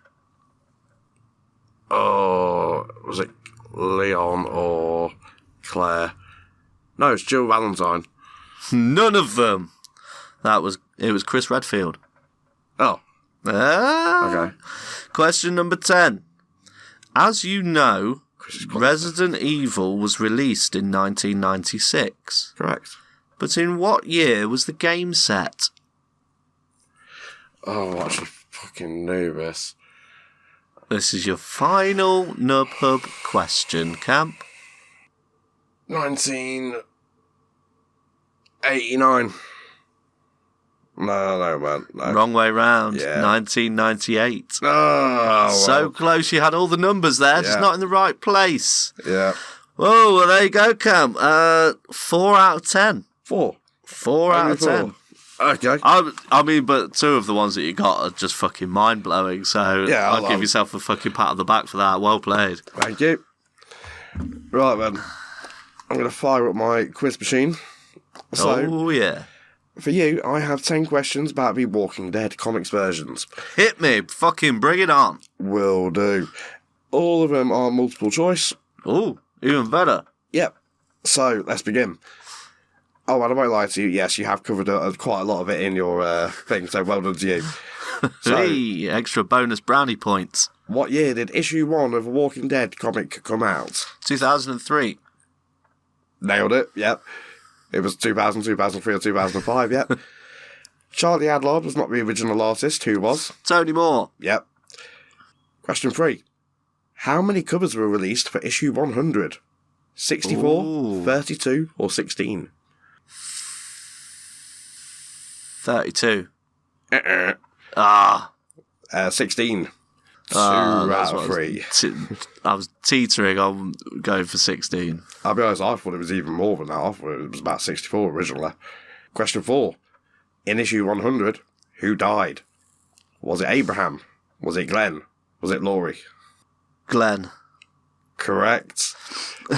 Oh, was it Leon or Claire? No, it's Jill Valentine. None of them. It was Chris Redfield. Oh, okay. Question number 10. As you know, Resident Evil was released in 1996. Correct. But in what year was the game set? Oh, I should fucking know this. This is your final Nub Hub question, Camp. 1989. No, man. No. Wrong way round. Yeah. 1998. Oh, So well. close, you had all the numbers there, just Yeah. not in the right place. Yeah. Oh, well, there you go, Cam. 4 out of 10. 4. 4 out Only of 10. 4. Okay. I mean, but 2 of the ones that you got are just fucking mind-blowing, so Yeah, I'll give yourself a fucking pat on the back for that. Well played. Thank you. Right, then. I'm going to fire up my quiz machine. So, Oh, yeah. for you, I have 10 questions about the Walking Dead comics versions. Hit me. Fucking bring it on. Will do. All of them are multiple choice. Oh, even better. Yep. So, let's begin. Oh, and I won't lie to you. Yes, you have covered quite a lot of it in your thing, so well done to you. So, Hey, extra bonus brownie points. what year did issue 1 of the Walking Dead comic come out? 2003. Nailed it, yep. It was 2000, 2003 or 2005, yep. Charlie Adlard was not the original artist. Who was? Tony Moore. Yep. Question 3. How many covers were released for issue 100? 64, Ooh. 32 or 16? 32. Uh-uh. Ah. 16. 2 that's out what of 3. I was teetering on going for 16. I'll be honest, I thought it was even more than that. I thought it was about 64 originally. Question 4. In issue 100, who died? Was it Abraham? Was it Glenn? Was it Laurie? Glenn. Correct. 3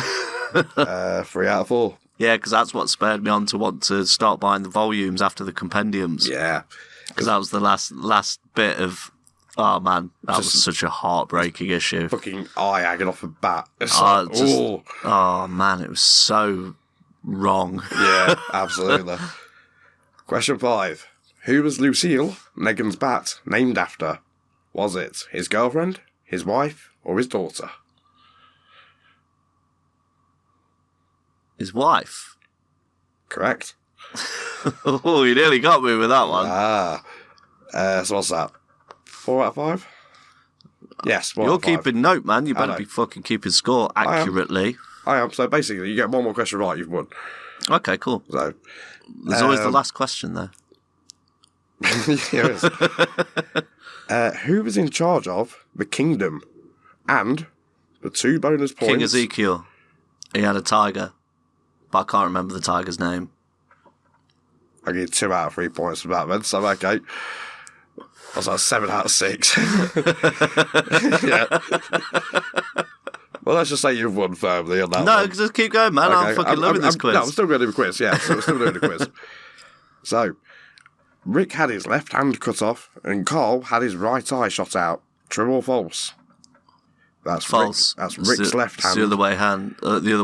out of 4. Yeah, because that's what spurred me on to want to start buying the volumes after the compendiums. Yeah. Because that was the last bit of... Oh, man. That was such a heartbreaking issue. Fucking eye hanging off a bat. It's Oh, like, ooh. Oh, man. It was so wrong. Yeah, absolutely. Question 5. Who was Lucille, Negan's bat, named after? Was it his girlfriend, his wife, or his daughter? His wife. Correct. Oh, you nearly got me with that one. So what's that? 4 out of 5? Yes, 4 You're out of 5. keeping note, man. You better know. be fucking keeping score accurately. I am. So basically, you get one more question right, you've won. Okay, cool. So, There's always the last question, though. here it is. Who was in charge of the kingdom? And the 2 bonus points. King Ezekiel. He had a tiger, but I can't remember the tiger's name. I give 2 out of 3 points for that, then. So, okay. I was like 7 out of 6. Yeah. Well, let's just say you've won firmly on that No, one. just keep going, man. I'm fucking loving this quiz. No, I'm still going to do the quiz, yeah. So I'm still doing the quiz. So, Rick had his left hand cut off, and Carl had his right eye shot out. True or false? That's False. That's Rick's left hand. It's the other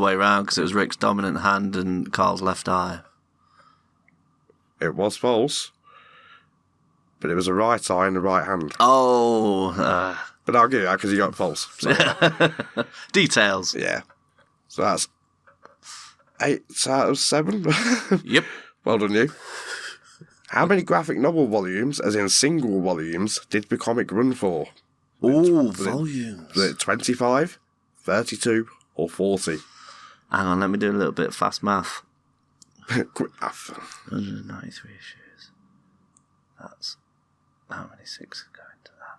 way around, because it was Rick's dominant hand and Carl's left eye. It was false. But it was a right eye and a right hand. Oh, But I'll give you that because you got false. So, details. yeah. So that's 8 out of 7. Yep. Well done, you. How many graphic novel volumes, as in single volumes, did the comic run for? Oh, volumes. Was it 25, 32, or 40? Hang on, let me do a little bit of fast math. Quick math. 193 issues. That's how many 6 go into that?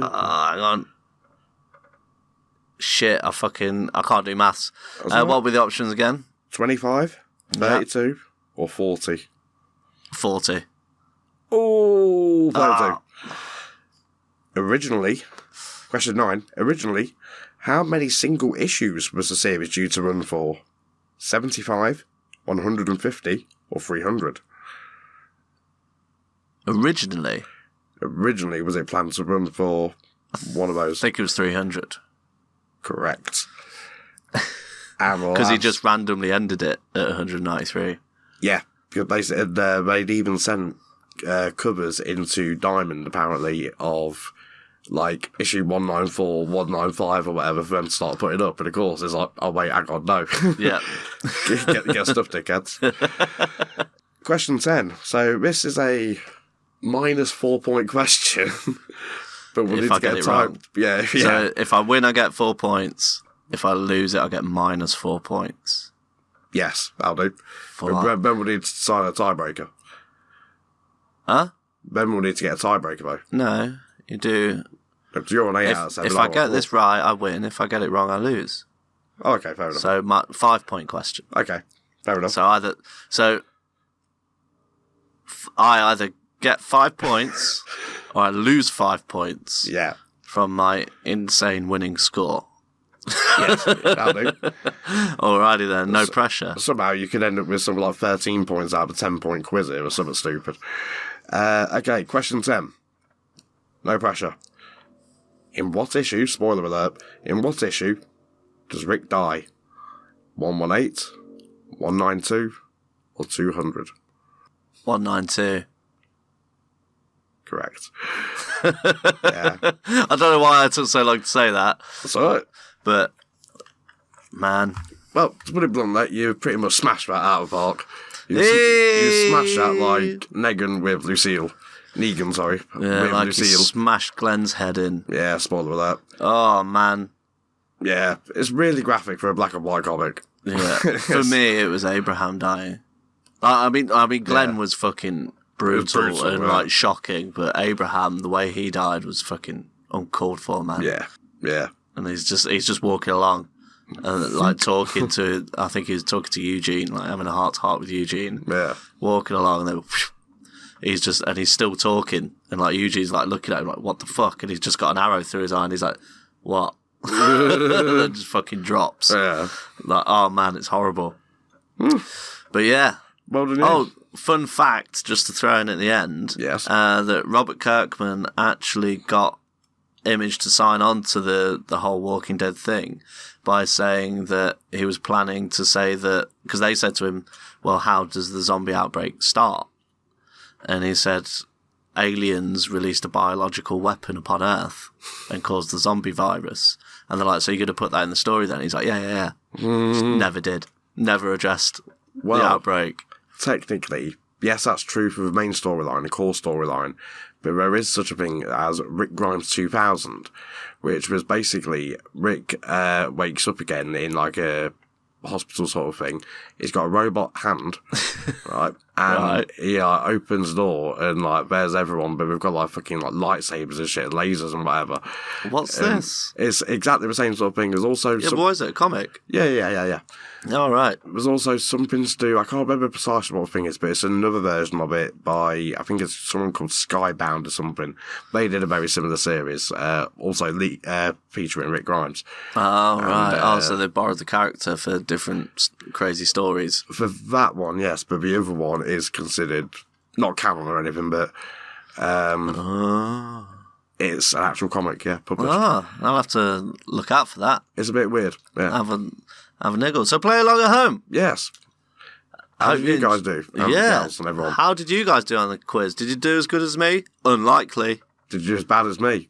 Hang on. Shit, I can't do maths. What were the options again? 25, 32, or 40? 40. Oh, 32. Ah. Originally, Question 9. Originally, how many single issues was the series due to run for? 75, 150, or 300? Originally, Was it planned to run for one of those? I think it was 300. Correct. Because he just randomly ended it at 193. Yeah, because basically they'd even sent covers into Diamond, apparently, of like issue 194, 195 or whatever for them to start putting up. And of course, it's like, oh wait, hang on, no. Yeah. get stuff, dickheads. Question 10. So this is a minus 4 point question. But we'll need to get time. Wrong. Yeah. So if I win, I get 4 points. If I lose it, I get minus 4 points. Yes, that'll do. Ben will need to sign a tiebreaker. Huh? Ben will need to get a tiebreaker, though. No, you do. You're on 8 out of 7. If I get this right, I win. If I get it wrong, I lose. Oh, okay, fair enough. So my 5 point question. Okay, fair enough. So I either get 5 points or I lose 5 points. Yeah. From my insane winning score. Yes, that'll do. Alrighty then, no pressure. Somehow you could end up with something like 13 points out of a 10-point quiz here or something stupid. Okay, question 10. No pressure. In what issue, spoiler alert, in what issue does Rick die? 118, 192, or 200? 192. Correct. Yeah. I don't know why I took so long to say that. That's alright. But, man. Well, to put it bluntly, you pretty much smashed that out of the park. You smashed that like Negan with Lucille. Negan, sorry. Yeah, with like Lucille. you smashed Glenn's head in. Yeah, spoiler alert. Oh, man. Yeah, it's really graphic for a black and white comic. Yeah, for me, it was Abraham dying. I mean, Glenn was fucking brutal and like shocking, but Abraham, the way he died was fucking uncalled for, man. Yeah, yeah. And he's just walking along and like talking to, I think he was talking to Eugene, like having a heart-to-heart with Eugene. Yeah. Walking along and then he's still talking and like Eugene's like looking at him like, what the fuck? And he's just got an arrow through his eye and he's like, what? And then just fucking drops. Yeah. Like, oh man, it's horrible. But yeah. Well done. Oh, fun fact, just to throw in at the end. Yes. That Robert Kirkman actually got Image to sign on to the whole Walking Dead thing by saying that he was planning to say that, because they said to him, well, how does the zombie outbreak start? And he said, aliens released a biological weapon upon Earth and caused the zombie virus. And they're like, so you're going to put that in the story then? He's like, yeah. Just never did. Never addressed the outbreak. Technically, yes, that's true for the main storyline, the core storyline, but there is such a thing as Rick Grimes 2000, which was basically Rick wakes up again in like a hospital sort of thing. He's got a robot hand, right? And he opens the door and like there's everyone, but we've got like fucking like lightsabers and shit, lasers and whatever. What's this? It's exactly the same sort of thing. There's also what is it? A comic? Yeah. All right. There's also something to do, I can't remember precisely what the thing is, but it's another version of it by, I think it's someone called Skybound or something. They did a very similar series, also featuring Rick Grimes. Oh, right. So they borrowed the character for different crazy stories. For that one, yes, but the other one is considered not canon or anything, but it's an actual comic, published. I'll have to look out for that. It's a bit weird. Yeah. Have a niggle. So play along at home. Yes. How did you guys do? Yeah. And everyone. How did you guys do on the quiz? Did you do as good as me? Unlikely. Did you do as bad as me?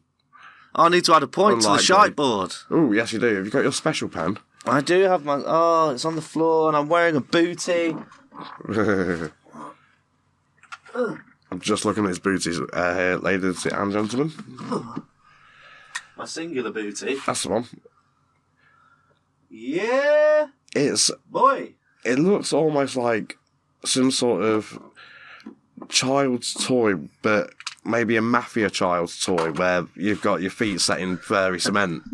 I need to add a point to the shite board. Oh, yes, you do. Have you got your special pen? I do have my... Oh, it's on the floor and I'm wearing a bootie. I'm just looking at his booties here, ladies and gentlemen. My singular booty. That's the one. Yeah. It looks almost like some sort of child's toy, but maybe a mafia child's toy where you've got your feet set in furry cement.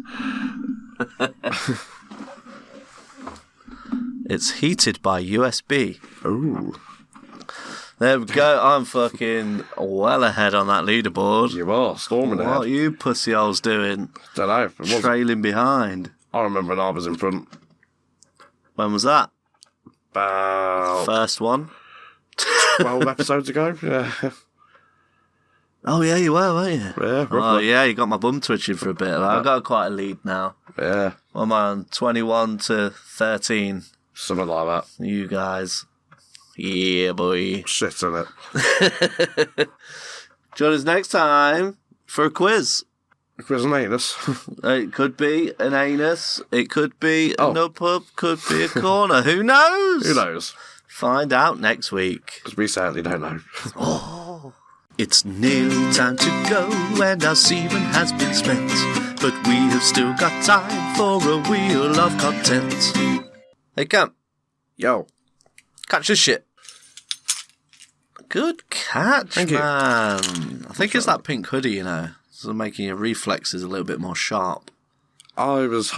It's heated by USB. Ooh. There we go. I'm fucking well ahead on that leaderboard. You are storming What ahead. are you pussy holes doing? Don't know. Trailing behind. I remember when I was in front. When was that? About First one? 12 episodes ago. Yeah. Oh, yeah, you were, weren't you? Yeah, roughly. Oh, yeah, you got my bum twitching for a bit. I've got quite a lead now. Yeah. What am I on? 21 to 13. Something like that. You guys. Yeah, boy. Shit, isn't it? Join us next time for a quiz. Quiz and anus. It could be an anus. It could be a Oh. nub pub. Could be a corner. Who knows? Who knows? Find out next week. Because we certainly don't know. It's nearly time to go and our semen has been spent. But we have still got time for a wheel of content. Hey, Kemp. Yo. Catch this shit. Good catch, Thank you. man. I think it's that pink hoodie, you know. So making your reflexes a little bit more sharp. I was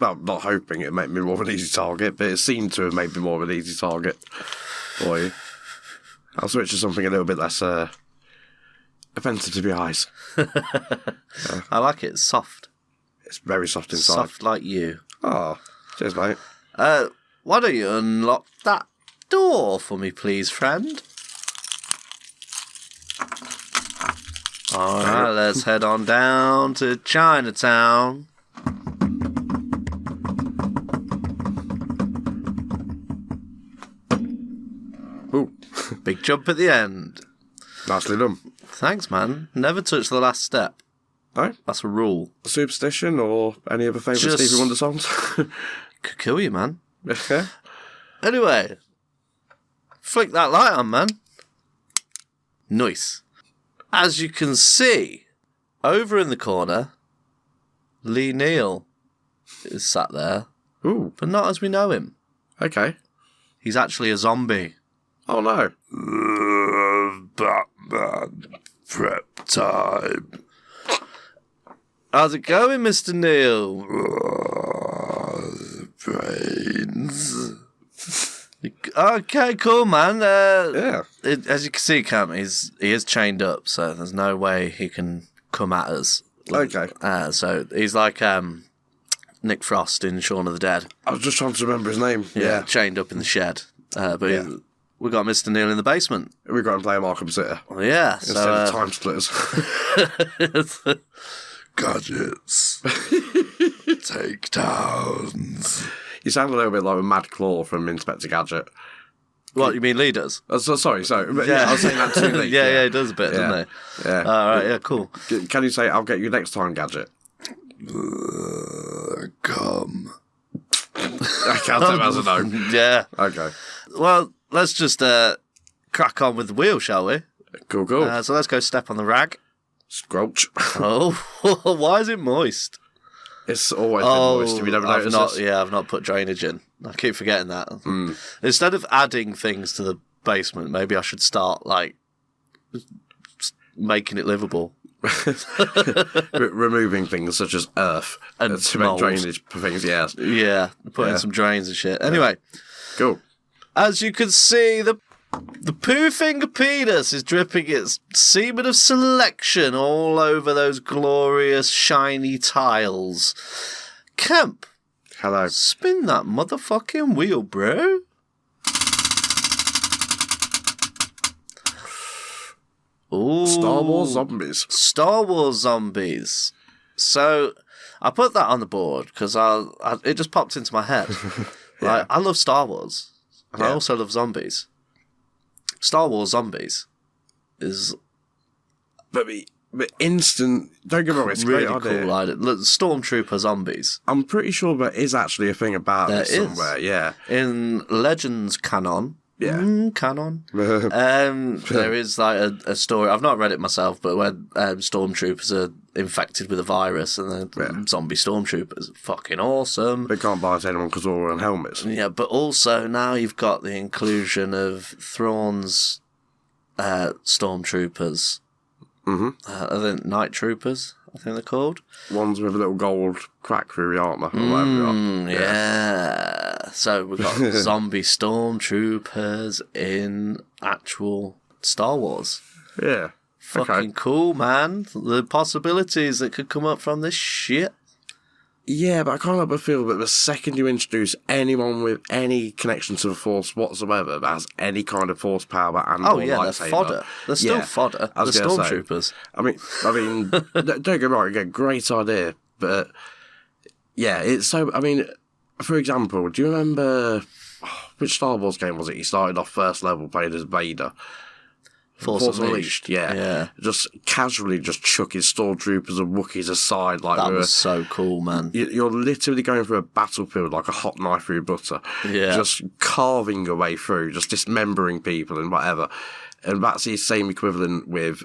not hoping it'd make me more of an easy target, but it seemed to have made me more of an easy target for you. I'll switch to something a little bit less offensive to the eyes. I like it. It's soft. It's very soft inside. Soft like you. Oh, cheers, mate. Why don't you unlock that door for me, please, friend? All right, let's head on down to Chinatown. Ooh, Big jump at the end. nicely done. Thanks, man. Never touch the last step. No? That's a rule. Superstition or any other favourite Just- Stevie Wonder songs? Could kill you, man. Yeah. Anyway, flick that light on, man. Nice. As you can see, over in the corner, Lee Neal is sat there, Ooh, but not as we know him. okay. He's actually a zombie. Oh no. Batman, prep time. How's it going, Mr. Neal? Brains. Okay, cool, man. Yeah. As you can see, Cam, he is chained up, so there's no way he can come at us. Okay. So he's like Nick Frost in Shaun of the Dead. I was just trying to remember his name. Yeah. Chained up in the shed. But Yeah. we got Mr. Neal in the basement. We got him playing Arkham City Well, yeah. instead So of Time Splitters. gadgets, takedowns. You sound a little bit like a Mad Claw from Inspector Gadget. What, you mean leaders? Sorry. Yeah, I was saying that too late. yeah, he does a bit, doesn't he? Yeah. All right, yeah, cool. Can you say, I'll get you next time, Gadget? Come. I can't take that as a no. Yeah. Okay. Well, let's just crack on with the wheel, shall we? Cool. So let's go step on the rag. Squelch. Oh, why is it moist? It's always been moist. Have you never noticed this? Yeah, I've not put drainage in. I keep forgetting that. Instead of adding things to the basement, maybe I should start, like, making it livable. Removing things such as earth And to make mould. drainage for things, yes. Yeah, put in some drains and shit. Anyway, Cool. as you can see, the poo finger penis is dripping its semen of selection all over those glorious shiny tiles. Kemp, Hello. spin that motherfucking wheel, bro. Ooh. Star Wars Zombies. Star Wars Zombies. So I put that on the board because it just popped into my head. Like, I love Star Wars, and I Yeah. also love zombies. Star Wars Zombies is But instant, don't get me wrong, it's a really great idea. cool. Like, look, Stormtrooper Zombies. I'm pretty sure there is actually a thing about There this is. somewhere, yeah. In Legends canon. Yeah. Canon. There is like a story. I've not read it myself, but when stormtroopers are infected with a virus and they're zombie stormtroopers, fucking awesome. They can't bite anyone because they're all wearing helmets. Yeah, but also now you've got the inclusion of Thrawn's stormtroopers. I think night troopers, I think they're called. Ones with a little gold crack through the armour or whatever they are. Yeah. so we've got zombie stormtroopers in actual Star Wars. Yeah. Fucking cool, man. The possibilities that could come up from this shit. Yeah, but I can't help but feel that the second you introduce anyone with any connection to the Force whatsoever that has any kind of Force power and Oh, yeah, lightsaber, they're fodder. They're still fodder. I The was gonna say, stormtroopers. I mean, don't get me wrong, again, great idea, but yeah, it's so. I mean, for example, do you remember which Star Wars game was it? He started off first level, played as Vader. Force Unleashed. Yeah. Just casually just chuck his stormtroopers and Wookiees aside. Like That was so cool, man. You're literally going through a battlefield like a hot knife through butter. Yeah. Just carving your way through, just dismembering people and whatever. And that's the same equivalent with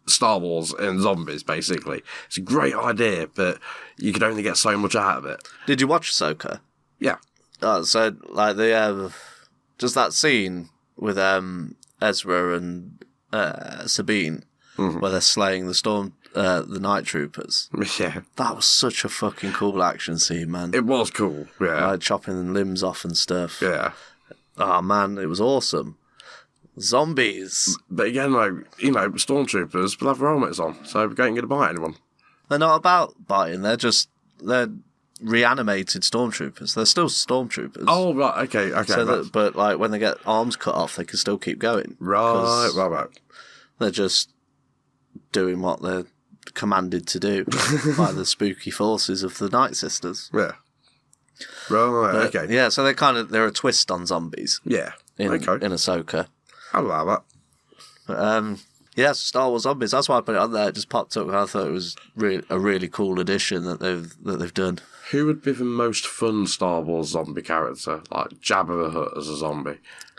Star Wars and zombies, basically. It's a great idea, but you could only get so much out of it. Did you watch Ahsoka? Yeah. So, like, they have just that scene with Ezra and Sabine, where they're slaying the night troopers. Yeah. That was such a fucking cool action scene, man. It was cool, yeah. Like chopping limbs off and stuff. Yeah. Oh, man, it was awesome. Zombies. But again, like, stormtroopers will have their helmets on, so we ain't going to bite anyone. They're not about biting, they're reanimated stormtroopers. They're still stormtroopers. Oh, right, okay. But like when they get arms cut off, they can still keep going. Right. They're just doing what they're commanded to do by the spooky forces of the Night Sisters. Yeah. Right, okay. Yeah, so they're a twist on zombies. Yeah. In Okay. Ahsoka. I'll allow that. Yeah, Star Wars zombies. That's why I put it on there. It just popped up, and I thought it was a really cool addition that they've done. Who would be the most fun Star Wars zombie character? Like Jabba the Hutt as a zombie,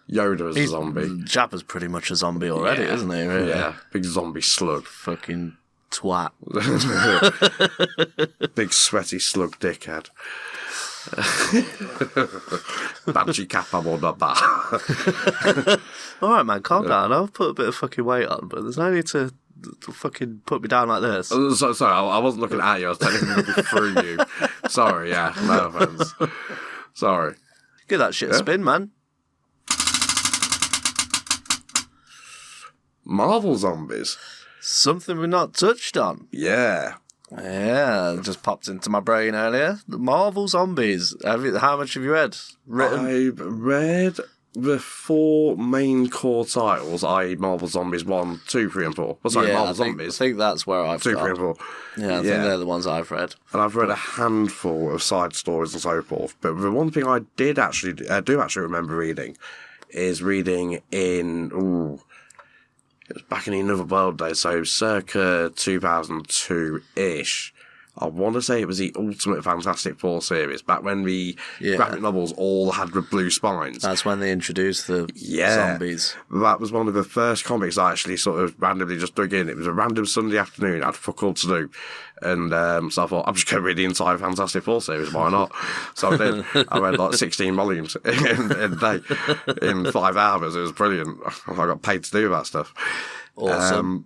Yoda as a zombie. Jabba's pretty much a zombie already, isn't he? Really? Yeah, big zombie slug. Fucking twat. Big sweaty slug dickhead. Banshee Kappa or not that. All right, man, calm down. I'll put a bit of fucking weight on, but there's no need to fucking put me down like this. Sorry, I wasn't looking at you. I was technically looking through you. Sorry, yeah, no offense. Sorry. Give that shit a spin, man. Marvel zombies. Something we've not touched on. Yeah. Yeah, it just popped into my brain earlier. The Marvel zombies. How much have you read? I've read the 4 main core titles, i.e. Marvel Zombies 1, 2, 3 and 4. Well, sorry, Marvel Zombies. I think that's where I've 2, got. 3 and 4. Yeah, I think they're the ones I've read. And I've read a handful of side stories and so forth. But the one thing I do actually remember reading is reading in... it was back in the Another World days, so circa 2002-ish. I want to say it was the Ultimate Fantastic Four series, back when the graphic novels all had the blue spines. That's when they introduced the zombies. That was one of the first comics I actually sort of randomly just dug in. It was a random Sunday afternoon, I had fuck all to do. And so I thought, I'm just going to read the entire Fantastic Four series, why not? So I did. I read like 16 volumes in a day, in 5 hours. It was brilliant. I got paid to do that stuff. Awesome.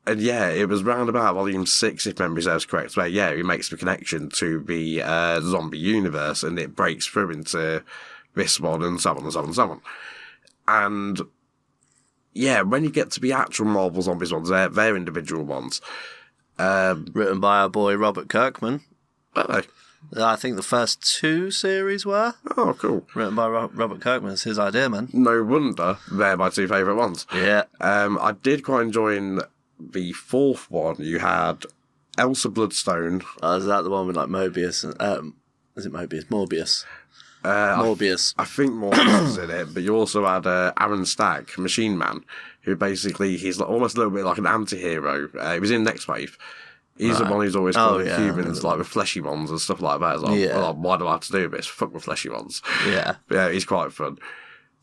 And yeah, it was round about volume 6, if memory serves correct, where, he makes the connection to the zombie universe and it breaks through into this one and so on and so on and so on. And yeah, when you get to the actual Marvel Zombies ones, they're individual ones. Written by our boy Robert Kirkman. Oh, I think the first 2 series were. oh, cool. Written by Robert Kirkman. It's his idea, man. No wonder they're my 2 favourite ones. Yeah. I did quite enjoy the 4th one. You had Elsa Bloodstone. Is that the one with like Mobius? Is it Mobius? Morbius. Morbius. I think Morbius is in it, but you also had Aaron Stagg, Machine Man, who basically, he's almost a little bit like an anti-hero. He was in Next Wave. He's the one who's always called humans, like the fleshy ones and stuff like that. It's like, well, why do I have to do this? Fuck the fleshy ones. Yeah. But yeah, he's quite fun.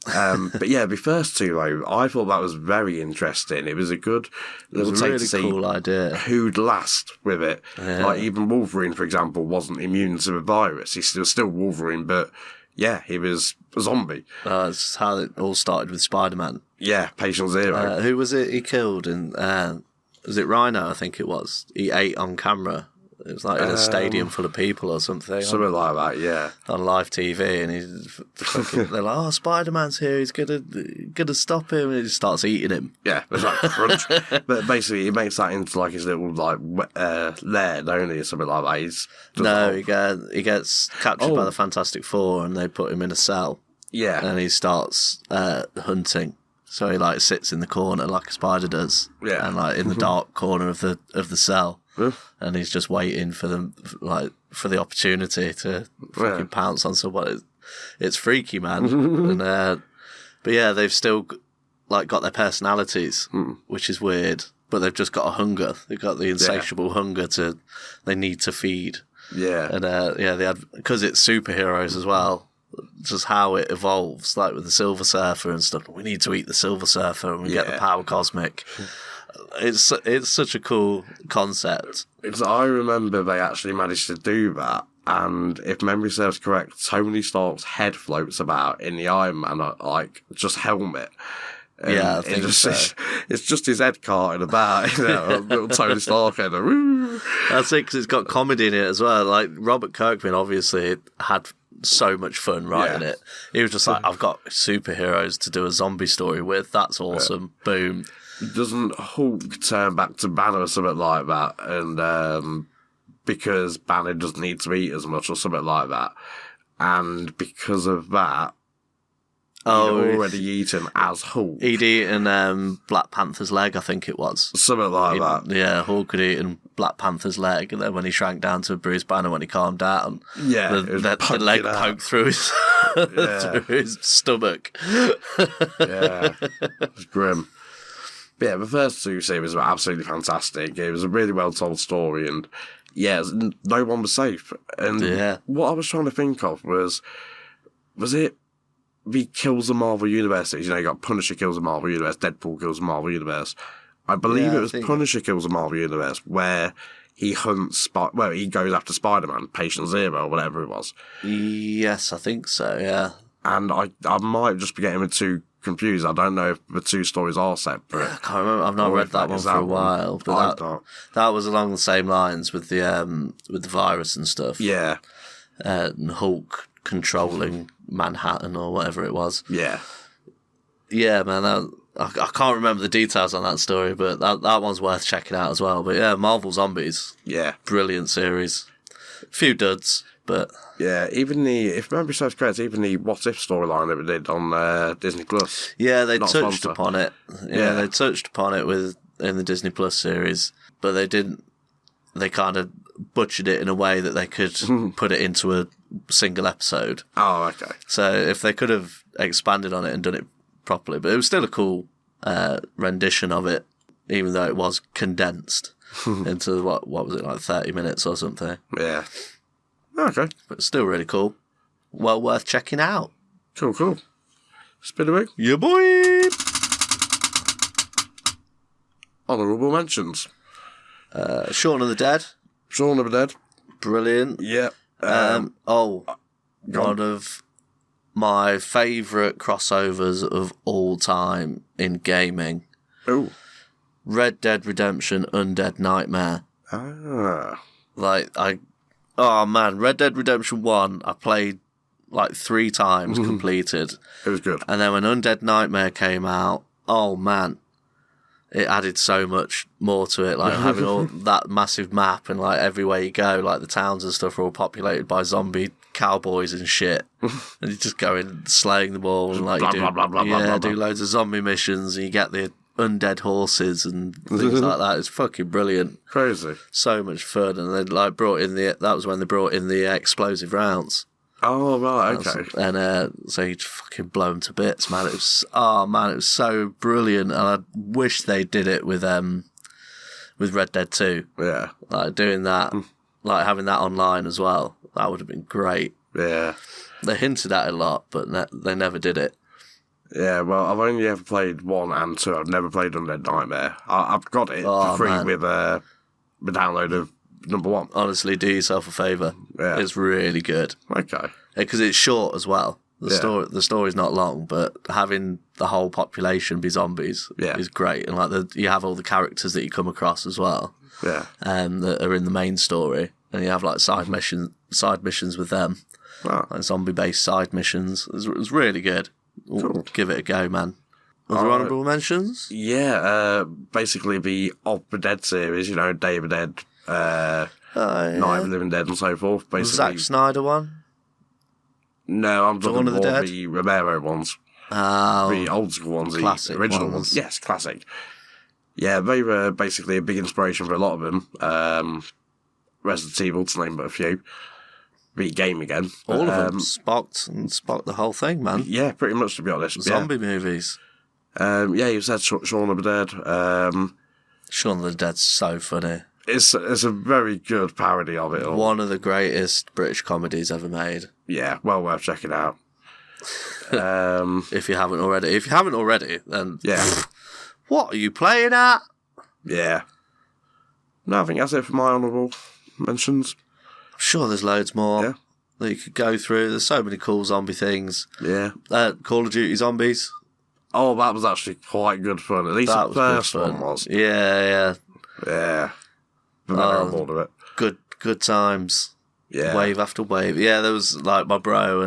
But yeah, the first 2 though, I thought that was very interesting. It was a good little take to see cool idea. Who'd last with it. Yeah. Like even Wolverine, for example, wasn't immune to the virus. He's still Wolverine, but yeah, he was a zombie. That's how it all started with Spider-Man. Yeah, Patient Zero. Who was it he killed? Was it Rhino? I think it was. He ate on camera It was like in a stadium full of people or something. Something like that, yeah. On live TV, and they're like, "Oh, Spider-Man's here. He's gonna stop him," and he starts eating him. Yeah, it's like crunch. But basically, he makes that into like his little like lair, don't he, or something like that. He gets captured by the Fantastic Four, and they put him in a cell. Yeah, and he starts hunting. So he like sits in the corner like a spider does, and like in the dark corner of the cell. And he's just waiting for them, like for the opportunity to fucking pounce on someone. It's freaky, man. And but yeah, they've still like got their personalities, which is weird. But they've just got a hunger. They've got the insatiable hunger they need to feed. Yeah, and they had, because it's superheroes as well. Just how it evolves, like with the Silver Surfer and stuff. We need to eat the Silver Surfer, and we get the power cosmic. It's such a cool concept. I remember they actually managed to do that, and if memory serves correct, Tony Stark's head floats about in the Iron Man like just helmet. Yeah, I think so. It's just his head carting about, little Tony Stark head. That's it, because it's got comedy in it as well. Like Robert Kirkman obviously had so much fun writing it. He was just like, I've got superheroes to do a zombie story with. That's awesome. Boom. Doesn't Hulk turn back to Banner or something like that? And because Banner doesn't need to eat as much or something like that. And because of that, he'd already eaten as Hulk. He'd eaten Black Panther's leg, I think it was. Something like that. Yeah, Hulk had eaten Black Panther's leg, and then when he shrank down to Bruce Banner, when he calmed down, the leg poked through his stomach. Yeah, it was grim. But yeah, the first two series were absolutely fantastic. It was a really well told story, and no one was safe. And what I was trying to think of was it the Kills the Marvel Universe? You got Punisher kills the Marvel Universe, Deadpool kills the Marvel Universe. I believe it was Punisher kills the Marvel Universe, where he hunts, he goes after Spider-Man, Patient Zero, or whatever it was. Yes, I think so, yeah. And I might just be getting them too confused. I don't know if the two stories are separate. I can't remember. I've not read that one for a while. But that was along the same lines with the virus and stuff. Yeah. And Hulk controlling Manhattan or whatever it was. Yeah. Yeah, man. I can't remember the details on that story, but that one's worth checking out as well. But yeah, Marvel Zombies. Yeah. Brilliant series. A few duds, but... Yeah, even if memory serves correct, even the What If storyline that we did on Disney Plus. Yeah, they touched upon it. Yeah, they touched upon it in the Disney Plus series, but they didn't. They kind of butchered it in a way that they could put it into a single episode. Oh, okay. So if they could have expanded on it and done it properly, but it was still a cool rendition of it, even though it was condensed into what was it, like 30 minutes or something. Yeah. Okay. But still really cool. Well worth checking out. Cool. Spiderwig. Yeah, boy! Honourable mentions. Shaun of the Dead. Shaun of the Dead. Brilliant. Yeah. One of my favourite crossovers of all time in gaming. Oh. Red Dead Redemption Undead Nightmare. Ah. Oh man, Red Dead Redemption 1, I played like 3 times completed. It was good. And then when Undead Nightmare came out, oh man, it added so much more to it. Like having all that massive map, and like everywhere you go, like the towns and stuff are all populated by zombie cowboys and shit. And you just go in slaying them all, and like do loads of zombie missions, and you get the undead horses and things like that. It's fucking brilliant. Crazy. So much fun. And they like brought in that was when they brought in the explosive rounds. Oh, right, okay. And so you just fucking blow them to bits, man. It was so brilliant. And I wish they did it with Red Dead 2. Yeah. Like doing that, like having that online as well. That would have been great. Yeah. They hinted at it a lot, but they never did it. Yeah, well, I've only ever played 1 and 2. I've never played Undead Nightmare. I've got it for free with the download of number 1. Honestly, do yourself a favour. Yeah. It's really good. Okay. Because it's short as well. The story's not long, but having the whole population be zombies is great. And like you have all the characters that you come across as well, that are in the main story, and you have like side missions with them, like zombie-based side missions. It was really good. Cool. Give it a go, man. Other honourable mentions? Yeah, basically the Of the Dead series, Day of the Dead, Night of the Living Dead and so forth. Basically, the Zack Snyder one? No, I'm talking Dawn of the more Dead? the Romero ones. Oh. The old school ones, Classic the original ones. Yes, classic. Yeah, they were basically a big inspiration for a lot of them. Resident Evil, to name but a few. Beat game again. All of them. Spocked the whole thing, man. Yeah, pretty much, to be honest. Zombie movies. You said Shaun of the Dead. Shaun of the Dead's so funny. It's a very good parody of it all. One of the greatest British comedies ever made. Yeah, well worth checking out. If you haven't already. If you haven't already, then... Yeah. What are you playing at? Yeah. No, I think that's it for my honourable mentions. I'm sure there's loads more that you could go through. There's so many cool zombie things. Yeah. Call of Duty Zombies. Oh, that was actually quite good fun. At least the first one was. Yeah. Yeah. But then on board of it. Good times. Yeah. Wave after wave. Yeah, there was like my bro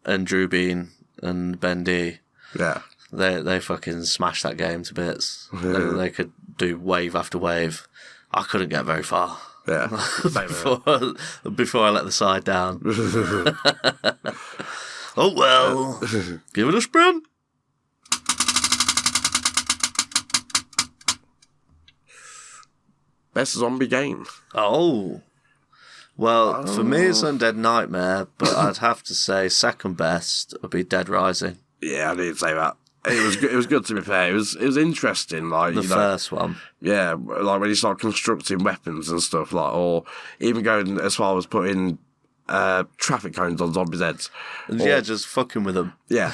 and Drew Bean and Ben D. Yeah. They fucking smashed that game to bits. They could do wave after wave. I couldn't get very far. Yeah. before I let the side down. Oh well. Give it a sprint. Best zombie game. Oh. Well, for me it's Undead Nightmare, but I'd have to say second best would be Dead Rising. Yeah, I did say that. It was good, to be fair. It was interesting, like the first one. Yeah, like when you start constructing weapons and stuff, like, or even going as far as putting traffic cones on zombies' heads. Yeah, just fucking with them. Yeah,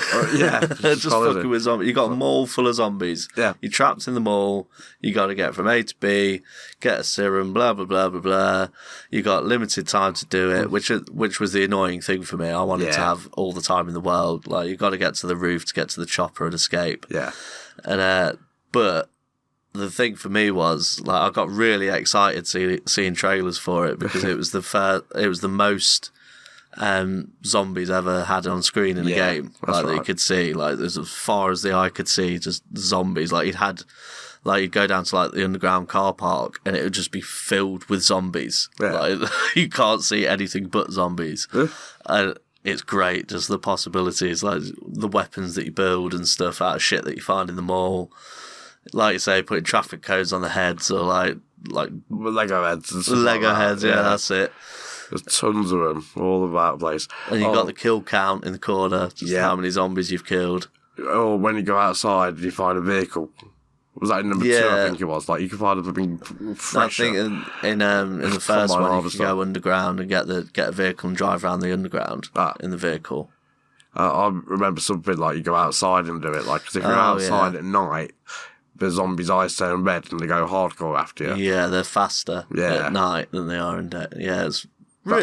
just fucking with zombies. You got a mall full of zombies. Yeah, you're trapped in the mall. You got to get from A to B, get a serum, blah blah blah blah blah. You got limited time to do it, which was the annoying thing for me. I wanted to have all the time in the world. Like you got to get to the roof to get to the chopper and escape. Yeah, and but the thing for me was like I got really excited seeing trailers for it because it was the most zombies ever had on screen in a game. Like that you could see, like as far as the eye could see, just zombies. Like you'd go down to like the underground car park and it would just be filled with zombies. Yeah. Like you can't see anything but zombies. It's great, just the possibilities, like the weapons that you build and stuff out of shit that you find in the mall. Like you say, putting traffic codes on the heads or like Lego heads and stuff Lego like that. heads, yeah, that's it. There's tons of them all over the place. And you got the kill count in the corner, just how many zombies you've killed. Or when you go outside, you find a vehicle. Was that in number 2? I think it was. Like you can find something fresh. I think in the first one, you can go underground and get a vehicle and drive around the underground in the vehicle. I remember something like you go outside and do it. Like, because if you're outside at night, the zombies' eyes turn red and they go hardcore after you. Yeah, they're faster at night than they are in day. Yeah, it's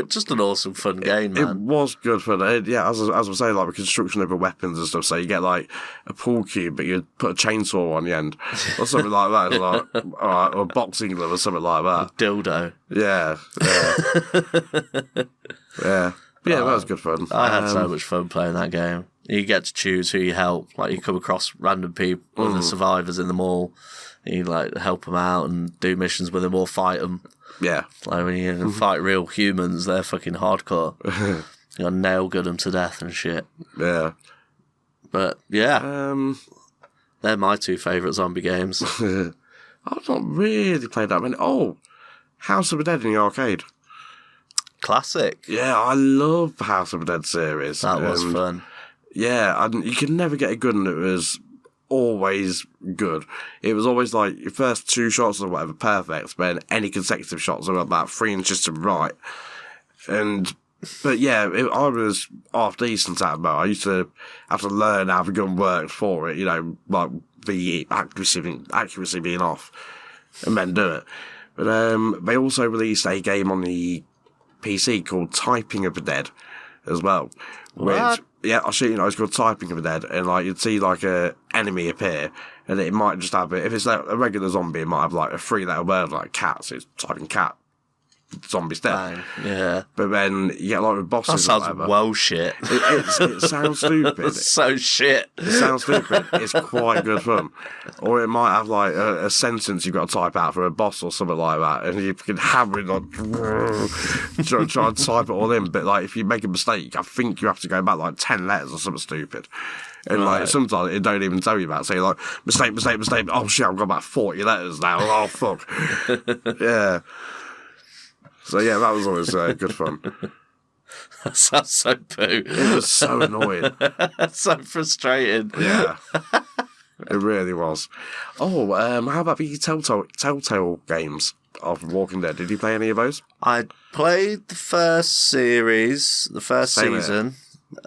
just an awesome fun game, man. It was good fun. As I was saying, like the construction of the weapons and stuff. So you get like a pool cube, but you put a chainsaw on the end or something like that. It's like, or a boxing glove or something like that. A dildo. Yeah. Yeah. But yeah, that was good fun. I had so much fun playing that game. You get to choose who you help. Like you come across random people, the survivors in the mall. And you like help them out and do missions with them or fight them. Yeah. Like when you fight real humans, they're fucking hardcore. You gotta nail gun them to death and shit. Yeah. But yeah, they're my 2 favourite zombie games. I've not really played that many. Oh, House of the Dead in the arcade. Classic. Yeah, I love the House of the Dead series. That was fun. Yeah, and you could never get a gun that was always good. It was always like your first 2 shots or whatever, perfect, but then any consecutive shots are about 3 inches to the right. But yeah, I was half decent at it. I used to have to learn how the gun worked for it, like the accuracy being off, and then do it. But they also released a game on the PC called Typing of the Dead as well. What? Yeah, I shit you know, it's called Typing of the Dead, and like you'd see like a enemy appear, and it might just have if it's like a regular zombie, it might have like a 3-letter word like cat, so it's typing cat. Zombie's dead. Bang. Yeah. But then you get like with That bosses. sounds or whatever. well shit. It sounds stupid. It's so shit. It sounds stupid. It's quite good fun. Or it might have like a sentence you've got to type out for a boss or something like that, and you can hammer it on, try and type it all in. But like if you make a mistake, I think you have to go back like 10 letters or something stupid. And like sometimes it don't even tell you about. So you're like mistake. Oh shit, I've got about 40 letters now. Oh fuck. Yeah. So yeah, that was always good fun. That sounds so poo. It was so annoying. So frustrating. Yeah. It really was. Oh, how about the Telltale games of Walking Dead? Did you play any of those? I played the first series, the first Same here. season.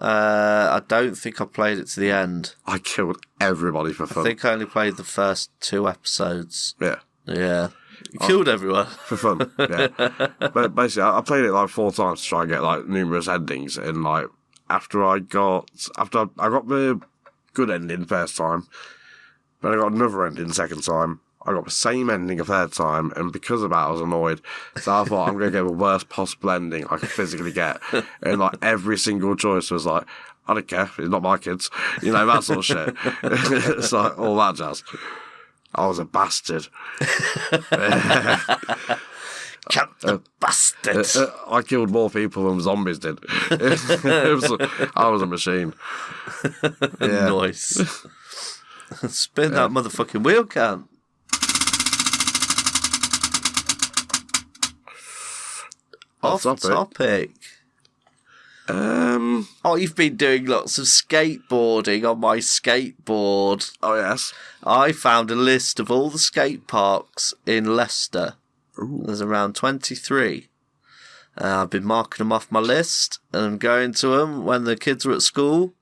I don't think I played it to the end. I killed everybody for I fun. think I only played the first 2 episodes. Yeah. Yeah. You killed everyone. For fun, yeah. But basically, I played it like 4 times to try and get like numerous endings. And like after I got the good ending first time, but I got another ending second time. I got the same ending a third time, and because of that, I was annoyed. So I thought I'm going to get the worst possible ending I could physically get. And like every single choice was like, I don't care, it's not my kids, you know, that sort of shit. It's like all that jazz. I was a bastard. Count the bastard. I killed more people than zombies did. I was a machine. Yeah. Nice. Spin that motherfucking wheel count. Off topic. Oh, you've been doing lots of skateboarding on my skateboard. Oh, yes. I found a list of all the skate parks in Leicester. Ooh. There's around 23. I've been marking them off my list and going to them when the kids were at school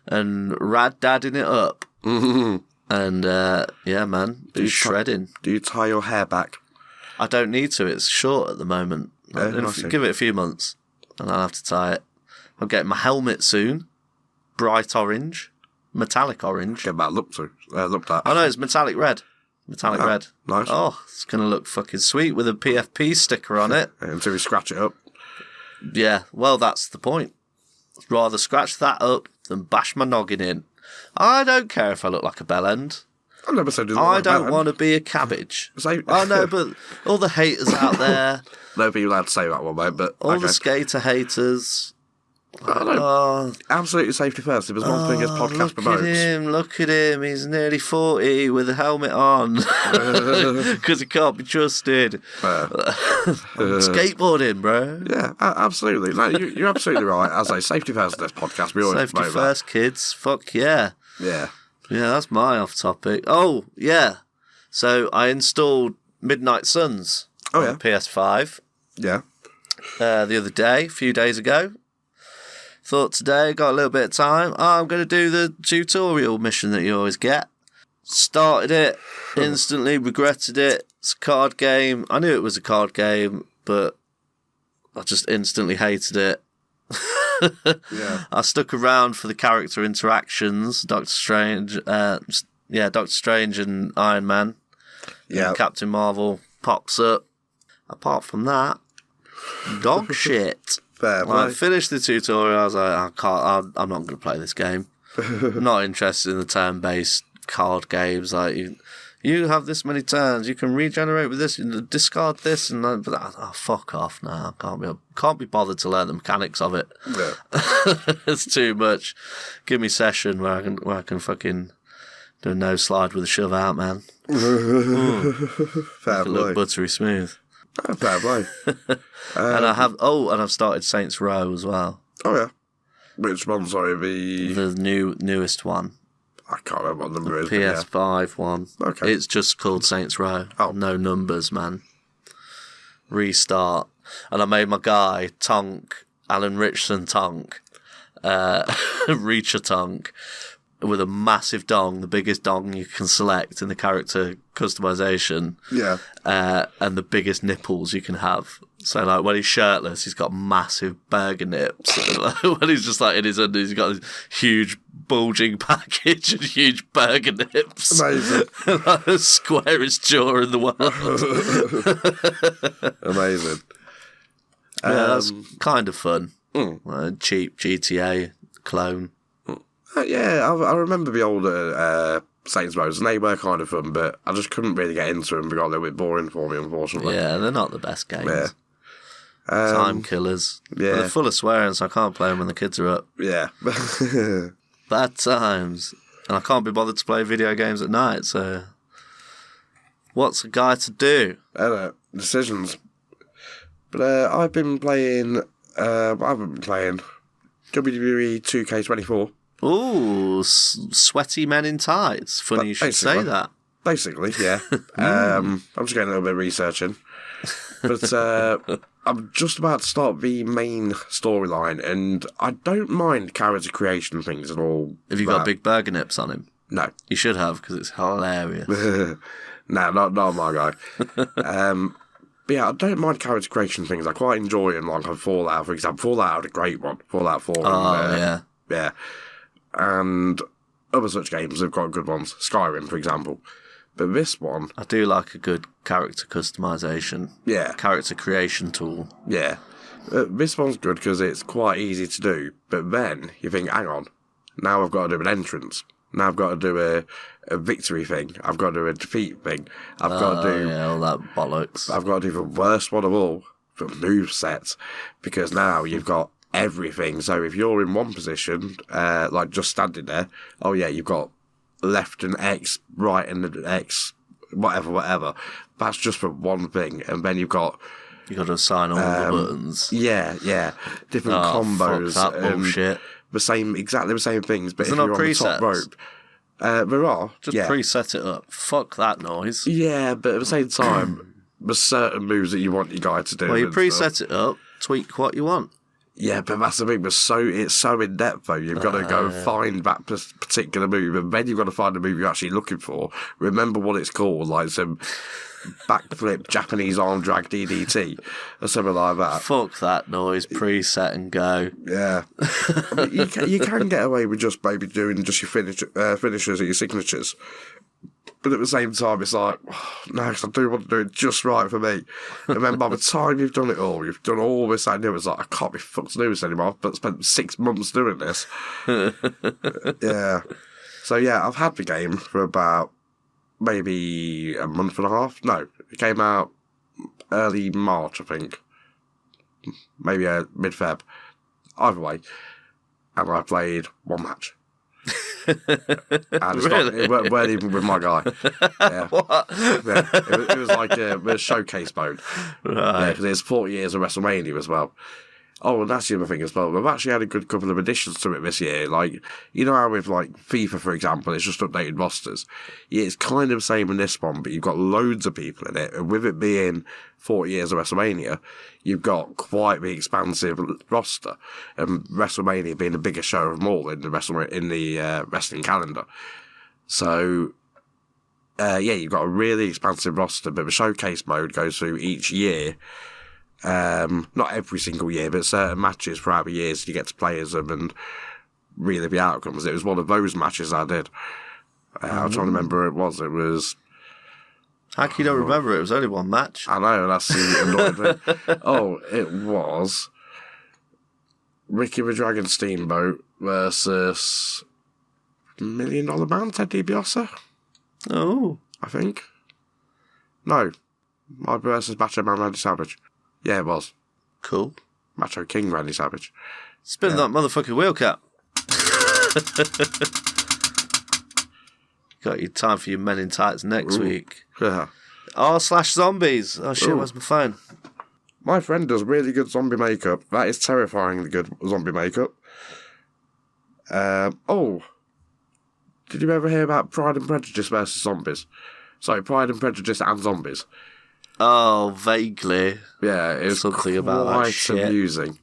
and rad-dadding it up. And, yeah, man, do shredding. Do you tie your hair back? I don't need to. It's short at the moment. Give it a few months and I'll have to tie it. I'm getting my helmet soon. Bright orange. Metallic orange. Get that looked at. Oh, no, it's metallic red. Metallic red. Nice. Oh, it's going to look fucking sweet with a PFP sticker on it. Until we scratch it up. Yeah, well, that's the point. I'd rather scratch that up than bash my noggin in. I don't care if I look like a bellend. I never said you I don't want to be a cabbage. Oh, no, but all the haters out there. No, but you're allowed to say that one, mate, but... All the skater haters. Absolutely safety first. If there's one thing this podcast promotes. Look at him. He's nearly 40 with a helmet on. Because he can't be trusted. Skateboarding, bro. Yeah, absolutely. No, you're absolutely right. As I say, safety first in this podcast. We always Safety first, kids. Fuck yeah. Yeah. Yeah, that's my off topic. Oh, yeah. So I installed Midnight Suns on PS5 Yeah. the other day, a few days ago. Thought today, got a little bit of time. Oh, I'm going to do the tutorial mission that you always get. Started it, instantly regretted it. It's a card game. I knew it was a card game, but I just instantly hated it. Yeah. I stuck around for the character interactions. Doctor Strange and Iron Man. Yeah. And Captain Marvel pops up. Apart from that, dog shit. Fair When I play. finished the tutorial, I was like, I'm not going to play this game. I'm not interested in the turn-based card games. Like, you have this many turns, you can regenerate with this, you discard this, and then, fuck off now. Can't be bothered to learn the mechanics of it. Yeah. It's too much. Give me session where I can fucking do a no slide with a shove out, man. Fair play. Look buttery smooth. Fair play. And I've started Saints Row as well. Oh, yeah. Which one, sorry? The newest one. I can't remember what number it is. PS5 one. Okay. It's just called Saints Row. Oh. No numbers, man. Restart. And I made my guy, Tonk, Alan Richardson Tonk, Reacher Tonk, with a massive dong, the biggest dong you can select in the character customization. Yeah. And the biggest nipples you can have. So, like, when he's shirtless, he's got massive burger nips. When he's just, like, in his undies, he's got this huge bulging package and huge burger nips. Amazing. Like the squarest jaw in the world. Amazing. Yeah, that's kind of fun. Cheap GTA clone. Yeah, I remember the older Saints Rows, and they were kind of fun, but I just couldn't really get into them. They got a little bit boring for me, unfortunately. Yeah, they're not the best games. Yeah. Time killers. Yeah. But they're full of swearing, so I can't play them when the kids are up. Yeah. Bad times. And I can't be bothered to play video games at night, so... What's a guy to do? I don't know. Decisions. But I've been playing... I haven't been playing WWE 2K24. Ooh, sweaty men in tights. Funny you should say that. Basically, yeah. I'm just getting a little bit of researching. But I'm just about to start the main storyline, and I don't mind character creation things and all. Have you got big burger nips on him? No. You should have, because it's hilarious. No, not my guy. But yeah, I don't mind character creation things. I quite enjoy them, like on Fallout, for example. Fallout had a great one. Fallout 4. Yeah. Yeah. And other such games have got good ones. Skyrim, for example. But this one... I do like a good character customization. Yeah. Character creation tool. Yeah. This one's good because it's quite easy to do. But then you think, hang on, now I've got to do an entrance. Now I've got to do a victory thing. I've got to do a defeat thing. I've got to do... Yeah, all that bollocks. I've got to do the worst one of all, the moveset. Because now you've got everything. So if you're in one position, like just standing there, oh yeah, you've got left and X, right and X, whatever. That's just for one thing. And then you've got... You got to assign all the buttons. Yeah. Different combos. Fuck that bullshit. Exactly the same things, but Is if there you're not on the top presets? rope... there are. Just preset it up. Fuck that noise. Yeah, but at the same time, there's certain moves that you want your guy to do. Well, you and preset stuff. it up, tweak what you want. Yeah, but that's the thing. But it's so in depth though. You've got to go and find that particular move, and then you've got to find the move you're actually looking for. Remember what it's called, like some backflip Japanese arm drag DDT or something like that. Fuck that noise. Preset and go. Yeah, I mean, you can get away with just maybe doing just your finishers or your signatures. But at the same time, it's like, no, because I do want to do it just right for me. And then by the time you've done it all, you've done all this, I knew it's like, I can't be fucked to do this anymore. But I spent 6 months doing this. Yeah. So yeah, I've had the game for about maybe a month and a half. No, it came out early March, I think. Maybe mid-Feb. Either way. And I played one match. And Really? It weren't even with my guy. Yeah. What? Yeah. It was like a showcase mode. Right. Yeah, because it's 40 years of WrestleMania as well. Oh, and that's the other thing as well. We've actually had a good couple of additions to it this year. Like, you know how with like FIFA, for example, it's just updated rosters. Yeah, it's kind of the same in this one, but you've got loads of people in it. And with it being 40 years of WrestleMania, you've got quite the expansive roster. And WrestleMania being the biggest show of them all in the wrestling calendar. So, yeah, you've got a really expansive roster, but the showcase mode goes through each year. Not every single year, but certain matches throughout the years you get to play as them and really the outcomes. It was one of those matches I did. I'm trying to remember who it was. It was... How can you don't remember it? It was only one match. I know, that's the annoying thing. Oh, it was Ricky the Dragon Steamboat versus $1 Million Man, Ted DiBiase, Oh. I think. No, my versus Macho Man Randy Savage. Yeah, it was. Cool. Macho King Randy Savage. Spin that motherfucking wheel cap. Got your time for your men in tights next week. Yeah. R/zombies. Oh shit, Ooh. where's my phone? My friend does really good zombie makeup. That is terrifyingly good zombie makeup. Oh. Did you ever hear about Pride and Prejudice versus zombies? Sorry, Pride and Prejudice and zombies. Oh, vaguely. Yeah, it was Something about that quite shit. amusing.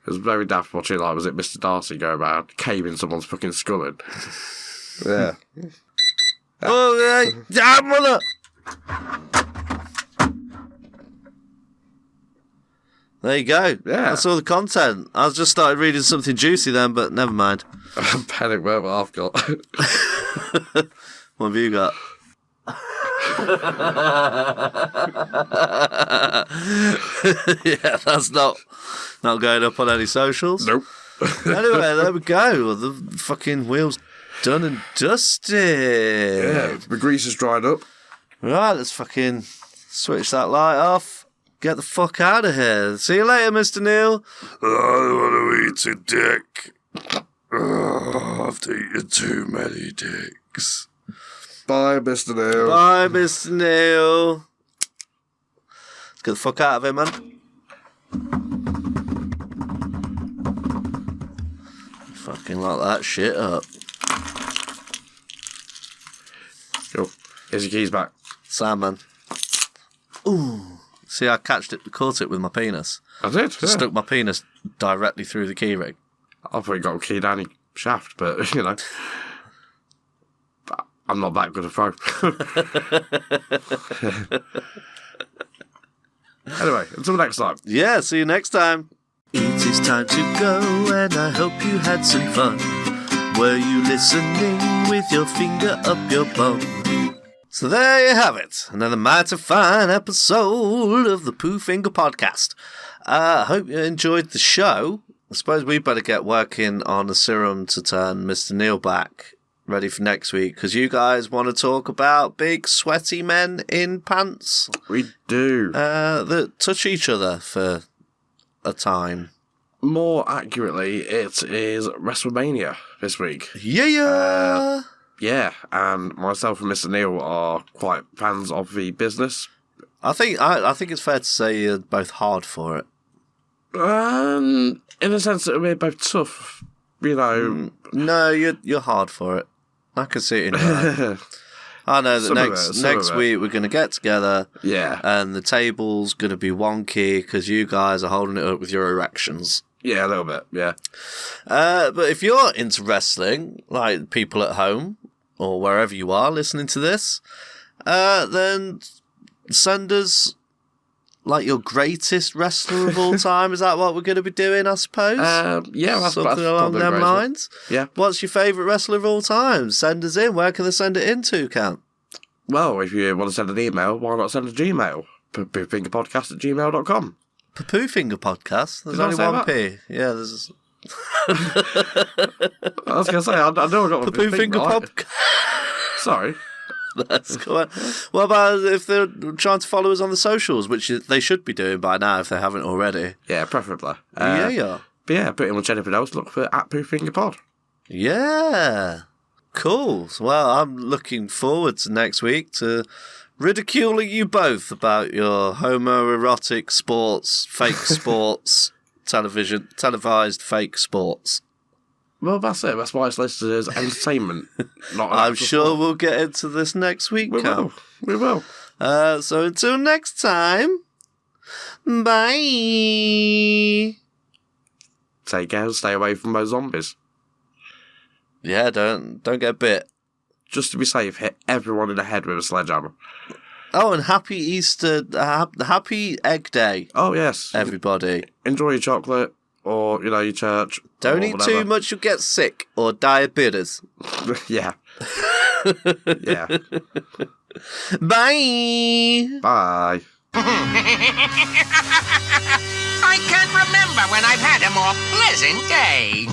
It was very daft watching, like, was it Mr. Darcy go around caving someone's fucking skull in? Yeah. Oh, yeah, mother! There you go. Yeah. That's all the content. I just started reading something juicy then, but never mind. Panic what I've got. What have you got? Yeah, that's not going up on any socials. Nope. Anyway, there we go. The fucking wheel's done and dusted. Yeah, the grease is dried up. Right, let's fucking switch that light off. Get the fuck out of here. See you later, Mr. Neal. I don't want to eat a dick. I've eaten too many dicks. Bye, Mr. Neal. Bye, Mr. Neal. Let's get the fuck out of here, man. Fucking lock that shit up. Cool. Here's your keys back. Sam, man. Ooh. See, I caught it with my penis. I did. Yeah. Stuck my penis directly through the keyring. I thought you got a key down your shaft, but, you know. I'm not that good a throw. Anyway, until next time. Yeah, see you next time. It is time to go, and I hope you had some fun. Were you listening with your finger up your bum? So there you have it, another mighty fine episode of the Pooh Finger Podcast. I hope you enjoyed the show. I suppose we better get working on a serum to turn Mr. Neal back, ready for next week, because you guys want to talk about big sweaty men in pants. We do. That touch each other for a time. More accurately, it is WrestleMania this week. Yeah! Yeah, and myself and Mr. Neal are quite fans of the business. I think it's fair to say you're both hard for it. In the sense that we're both tough, you know. No, you're hard for it. I can see it in your eye. I know that next week we're going to get together. Yeah. And the table's going to be wonky because you guys are holding it up with your erections. Yeah, a little bit, yeah. But if you're into wrestling, like people at home or wherever you are listening to this, then send us like your greatest wrestler of all time. Is that what we're going to be doing, I suppose? Yeah, that's something along them lines. Yeah. What's your favourite wrestler of all time? Send us in. Where can they send it into, Kemp? Well, if you want to send an email, why not send a Gmail? poofingerpodcast@gmail.com. Poo Finger Podcast. There's Did I only say one that? P. Yeah, there's. I was going to say, I know I got Poo Finger right. Podcast. Sorry. That's cool. What about if they're trying to follow us on the socials, which they should be doing by now if they haven't already? Yeah, preferably. Yeah. But yeah, pretty much anything else, look for @PooFingerPod. Yeah. Cool. Well, I'm looking forward to next week to ridiculing you both about your homoerotic sports, fake sports, televised fake sports. Well, that's it. That's why it's listed as entertainment. Not I'm sure we'll get into this next week, we Cam. will. So until next time, bye. Take care. Stay away from those zombies. Yeah, don't get bit. Just to be safe, hit everyone in the head with a sledgehammer. Oh, and happy Easter, happy Egg Day, Oh yes, everybody. enjoy your chocolate or your church. Don't or eat whatever. too much, you'll get sick or die of bitters. Yeah. Yeah. Bye. Bye. I can't remember when I've had a more pleasant day.